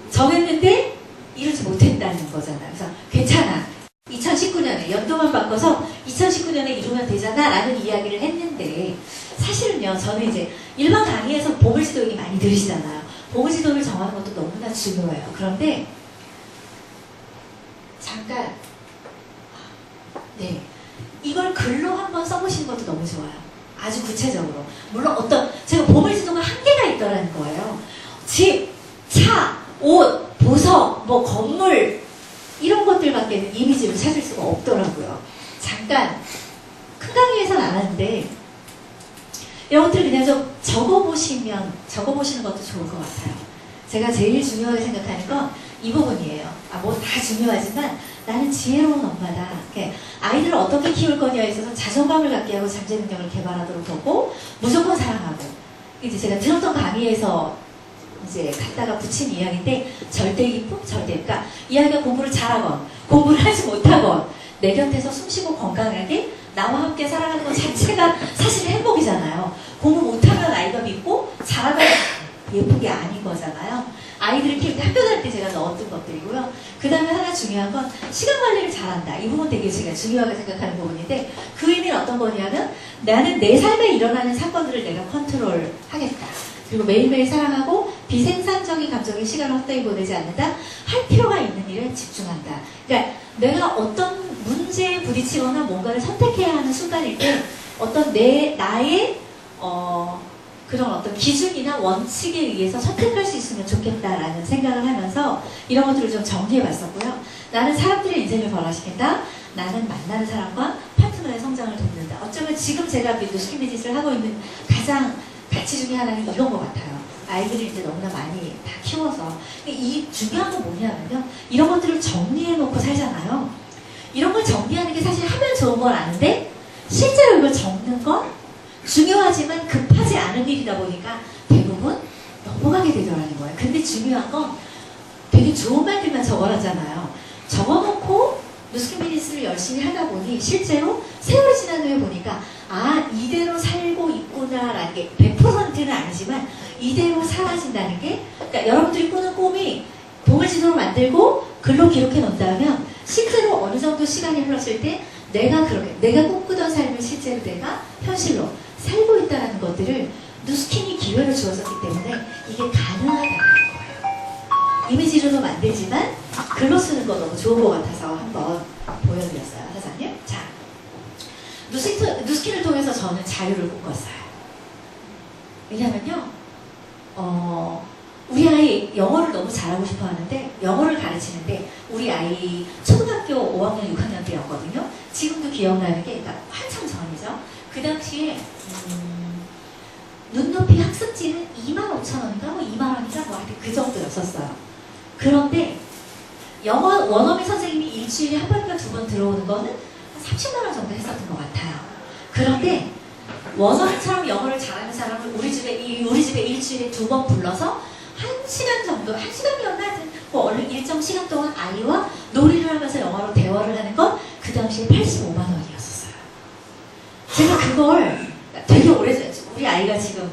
정했는데 이루지 못했다는 거잖아요. 그래서 괜찮아. 2019년에 연도만 바꿔서 2019년에 이루면 되잖아 라는 이야기를 했는데 사실은요, 저는 이제 일반 강의에서 보물지도 얘기 많이 들으시잖아요. 보물지도를 정하는 것도 너무나 중요해요. 그런데 잠깐 이걸 글로 한번 써보시는 것도 너무 좋아요. 아주 구체적으로. 물론 제가 보물지도가 한계가 있더라는 거예요. 집, 차, 옷, 보석, 건물 이런 것들밖에는 이미지를 찾을 수가 없더라고요. 잠깐 큰 강의에서는 안 하는데 이런 것들 그냥 좀 적어보시는 것도 좋을 것 같아요. 제가 제일 중요하게 생각하는 건 이 부분이에요. 뭐 다 중요하지만 나는 지혜로운 엄마다. 아이들을 어떻게 키울 거냐에 있어서 자존감을 갖게 하고 잠재 능력을 개발하도록 하고 무조건 사랑하고. 이제 제가 들었던 강의에서 이제 갖다가 붙인 이야기인데 절대 기쁨, 그러니까 이 아이가 공부를 잘하건 공부를 하지 못하건 내 곁에서 숨쉬고 건강하게 나와 함께 살아가는 것 자체가 사실 행복이잖아요. 공부 못하면 아이가 믿고 잘하면 예쁜 게 아닌 거잖아요. 아이들을 키울 때 학교 다닐 때 제가 넣었던 것들이고요. 그 다음에 하나 중요한 건 시간 관리를 잘한다. 이 부분 되게 제가 중요하게 생각하는 부분인데 그 의미는 어떤 거냐면 나는 내 삶에 일어나는 사건들을 내가 컨트롤하겠다. 그리고 매일매일 사랑하고 비생산적인 감정의 시간을 헛되이 보내지 않는다. 할 필요가 있는 일에 집중한다. 그러니까 내가 어떤 문제에 부딪히거나 뭔가를 선택해야 하는 순간일 때 어떤 나의 그런 어떤 기준이나 원칙에 의해서 선택할 수 있으면 좋겠다라는 생각을 하면서 이런 것들을 좀 정리해 봤었고요. 나는 사람들의 인생을 변화시킨다. 나는 만나는 사람과 파트너의 성장을 돕는다. 어쩌면 지금 제가 누스킨 비즈니스를 하고 있는 가장 가치 중에 하나는 이런 것 같아요. 아이들을 이제 너무나 많이 다 키워서. 이 중요한 건 뭐냐면요. 이런 것들을 정리해 놓고 살잖아요. 이런 걸 정리하는 게 사실 하면 좋은 건 아는데 실제로 이걸 적는 건 중요하지만 급하지 않은 일이다 보니까 대부분 넘어가게 되더라는 거예요. 근데 중요한 건 되게 좋은 말들만 적어놨잖아요. 적어놓고 누스킨 비즈니스를 열심히 하다 보니 실제로 세월이 지난 후에 보니까 아 이대로 살고 있구나라는 게 100%는 아니지만 이대로 사라진다는 게 그러니까 여러분들이 꾸는 꿈이 봉을지도로 만들고 글로 기록해 놓는다면 실제로 어느 정도 시간이 흘렀을 때 내가 꿈꾸던 삶을 실제로 내가 현실로 살고 있다는 것들을 누스킨이 기회를 주었었기 때문에 이게 가능하다는 거예요. 이미지로도 만들지만 글로 쓰는 거 너무 좋은 것 같아서 한번 보여드렸어요. 사장님. 자, 누스킨을 통해서 저는 자유를 꿈꿨어요. 왜냐면요, 우리 아이 영어를 너무 잘하고 싶어 하는데 영어를 가르치는데 우리 아이 초등학교 5학년, 6학년 때였거든요. 지금도 기억나는 게 그러니까 한참 전이죠. 그 당시에 눈높이 학습지는 25,000원인가 뭐 2만원인가 뭐 하여튼 그 정도였었어요. 그런데 영어 원어민 선생님이 일주일에 한 번인가 두 번 들어오는 거는 한 30만원 정도 했었던 것 같아요. 그런데 원어민처럼 영어를 잘하는 사람을 우리 집에 일주일에 두 번 불러서 1시간 정도, 1시간이었나 하여튼 뭐 일정 시간 동안 아이와 놀이를 하면서 영어로 대화를 하는 건 그 당시에 85만 원이었어요. 제가 그걸 되게 오래전에 우리 아이가 지금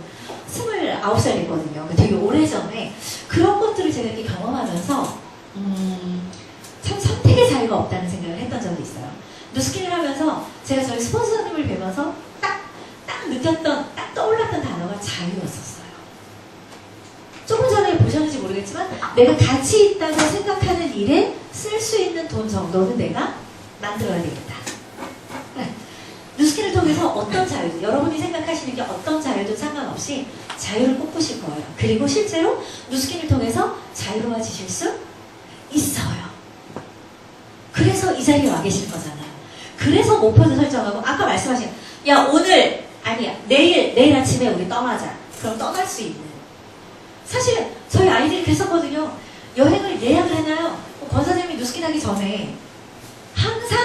29살이거든요. 되게 오래전에 그런 것들을 제가 이렇게 경험하면서 참 선택의 자유가 없다는 생각을 했던 적이 있어요. 누스킨을 하면서 제가 저희 스폰서님을 뵈면서 딱 떠올랐던 단어가 자유였었어요. 조금 전에 보셨는지 모르겠지만 내가 가치 있다고 생각하는 일에 쓸 수 있는 돈 정도는 내가 만들어야 되겠다. 네. 누스킨을 통해서 어떤 자유도 여러분이 생각하시는 게 어떤 자유도 상관없이 자유를 꿈꾸실 거예요. 그리고 실제로 누스킨을 통해서 자유로워지실 수 있어요. 그래서 이 자리에 와 계실 거잖아요. 그래서 목표도 설정하고 아까 말씀하신 야 오늘 아니야 내일 아침에 우리 떠나자. 그럼 떠날 수 있는 사실은 저희 아이들이 그랬었거든요. 여행을 예약을 해놔요. 권사님이 누스킨 하기 전에 항상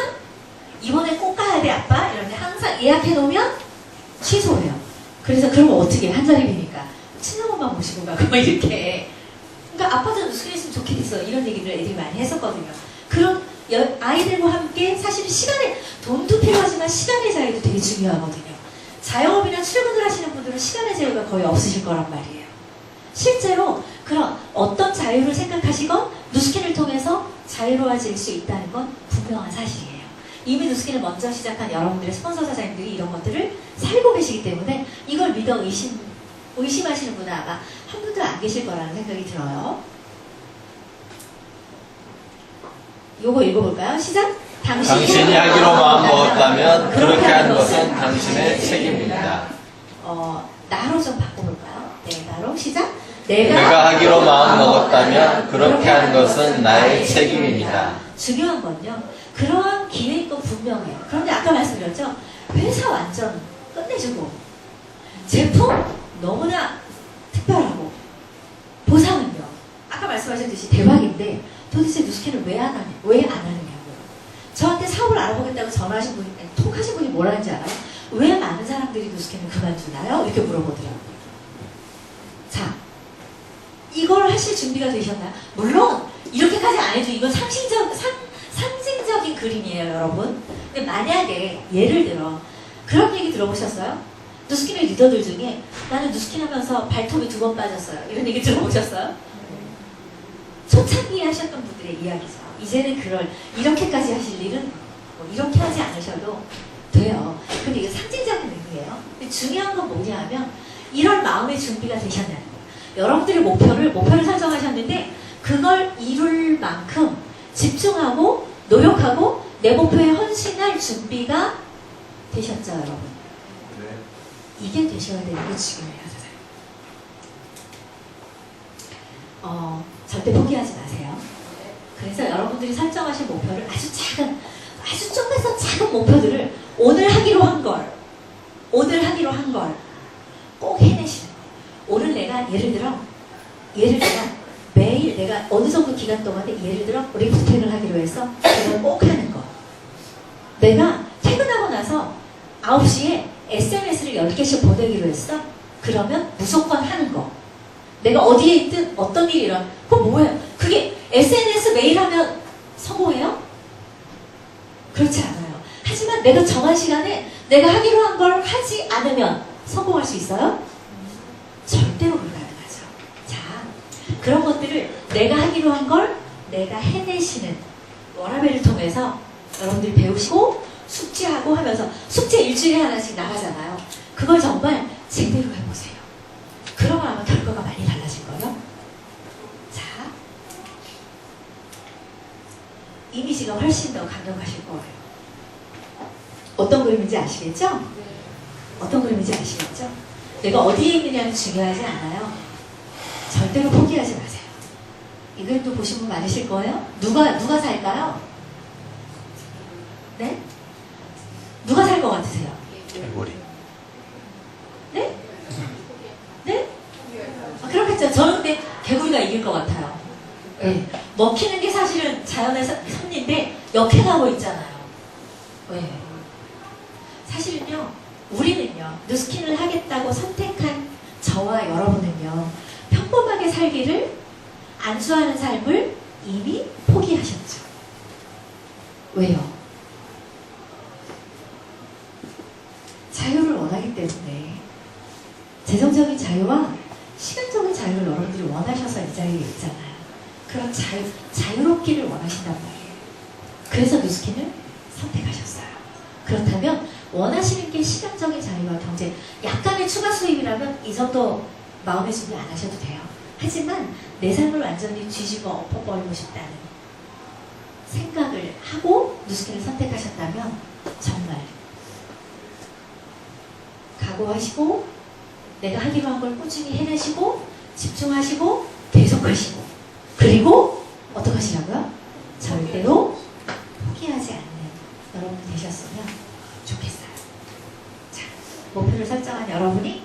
이번에 꼭 가야 돼 아빠 이런데 항상 예약해 놓으면 취소해요. 그래서 그러면 어떻게 한 자리 비니까 친정엄마 모시고 가고 막 이렇게 그러니까 아빠도 누스킨 했으면 좋겠어 이런 얘기를 애들이 많이 했었거든요. 그런 아이들과 함께 사실은 시간에 돈도 필요하지만 시간의 자유도 되게 중요하거든요. 자영업이나 출근을 하시는 분들은 시간의 자유가 거의 없으실 거란 말이에요. 실제로 그런 어떤 자유를 생각하시건 누스킨을 통해서 자유로워질 수 있다는 건 분명한 사실이에요. 이미 누스킨을 먼저 시작한 여러분들의 스폰서 사장님들이 이런 것들을 살고 계시기 때문에 이걸 믿어 의심하시는 분은 아마 한 분도 안 계실 거라는 생각이 들어요. 요거 읽어볼까요? 시작! 당신이 하기로 마음먹었다면 그렇게 하는 것은 당신의 책임입니다. 나로 좀 바꿔볼까요? 네, 나로 시작! 내가 하기로 마음먹었다면 그렇게 하는 것은 나의 책임입니다. 중요한 건요. 그러한 기획도 분명해요. 그런데 아까 말씀드렸죠. 회사 완전 끝내주고 제품 너무나 특별하고 보상은요. 아까 말씀하셨듯이 대박인데 도대체 누스킨을 왜 안 하느냐고요. 저한테 사업을 알아보겠다고 전화하신 분이 톡 하신 분이 뭐라는지 알아요? 왜 많은 사람들이 누스킨을 그만두나요? 이렇게 물어보더라고요. 자, 이걸 하실 준비가 되셨나요? 물론 이렇게까지 안 해도 이건 상징적인 그림이에요, 여러분. 근데 만약에 예를 들어 그런 얘기 들어보셨어요? 누스킨의 리더들 중에 나는 누스킨 하면서 발톱이 2번 빠졌어요. 이런 얘기 들어보셨어요? 초창기에 하셨던 분들의 이야기죠. 이제는 이렇게까지 하실 일은 뭐 이렇게 하지 않으셔도 돼요. 근데 이게 상징적인 의미예요. 근데 중요한 건 뭐냐 하면 이런 마음의 준비가 되셨냐는 거예요. 여러분들의 목표를 설정하셨는데 그걸 이룰 만큼 집중하고 노력하고 내 목표에 헌신할 준비가 되셨죠, 여러분? 네. 이게 되셔야 되는 게 중요해요. 절대 포기하지 마세요. 그래서 여러분들이 설정하신 목표를 아주 쪼개서 작은 목표들을 오늘 하기로 한 걸 꼭 해내시는 거예요. 오늘 내가 예를 들어 매일 내가 어느 정도 기간 동안에 예를 들어 리프팅을 하기로 해서 그걸 꼭 하는 거. 내가 퇴근하고 나서 9시에 SNS를 10개씩 보내기로 했어. 그러면 무조건 하는 거. 내가 어디에 있든 어떤 일이 일어나. 그거 뭐예요? 그게 SNS 매일 하면 성공해요? 그렇지 않아요. 하지만 내가 정한 시간에 내가 하기로 한 걸 하지 않으면 성공할 수 있어요? 절대로 불가능하죠. 자, 그런 것들을 내가 하기로 한 걸 내가 해내시는 워라밸을 통해서 여러분들이 배우시고 숙제하고 하면서 숙제 일주일에 하나씩 나가잖아요. 그걸 정말 제대로 해보세요. 그러면 아마 결과가 많이 달라질 거예요. 자, 이미지가 훨씬 더 강력하실 거예요. 어떤 그림인지 아시겠죠? 어떤 그림인지 아시겠죠? 내가 어디에 있느냐는 중요하지 않아요. 절대로 포기하지 마세요. 이 그림도 보신 분 많으실 거예요? 누가 살까요? 네? 누가 살 것 같으세요? 개구리. 네? 네? 아, 그렇겠죠. 저는 근데 개구리가 이길 것 같아요. 네. 먹히는 게 사실은 자연의 섭리인데 역행하고 있잖아요. 네. 사실은요, 우리는요, 누스킨을 하겠다고 선택한 저와 여러분은요, 평범하게 살기를 안수하는 삶을 이미 포기하셨죠. 왜요? 자유를 원하기 때문에 재정적인 자유와 시간적인 자유를 여러분들이 원하셔서 이 자리에 있잖아요. 그런 자유롭기를 원하신단 말이에요. 그래서 누스킨을 선택하셨어요. 그렇다면 원하시는 게 시간적인 자유와 경제, 약간의 추가 수입이라면 이 정도 마음의 준비 안 하셔도 돼요. 하지만 내 삶을 완전히 뒤집어 엎어버리고 싶다는 생각을 하고 누스킨을 선택하셨다면 정말 각오하시고 내가 하기로 한 걸 꾸준히 해내시고 집중하시고 계속하시고 그리고 어떻게 하시라고요? 절대로 포기하지 않는 여러분이 되셨으면 좋겠어요. 자, 목표를 설정한 여러분이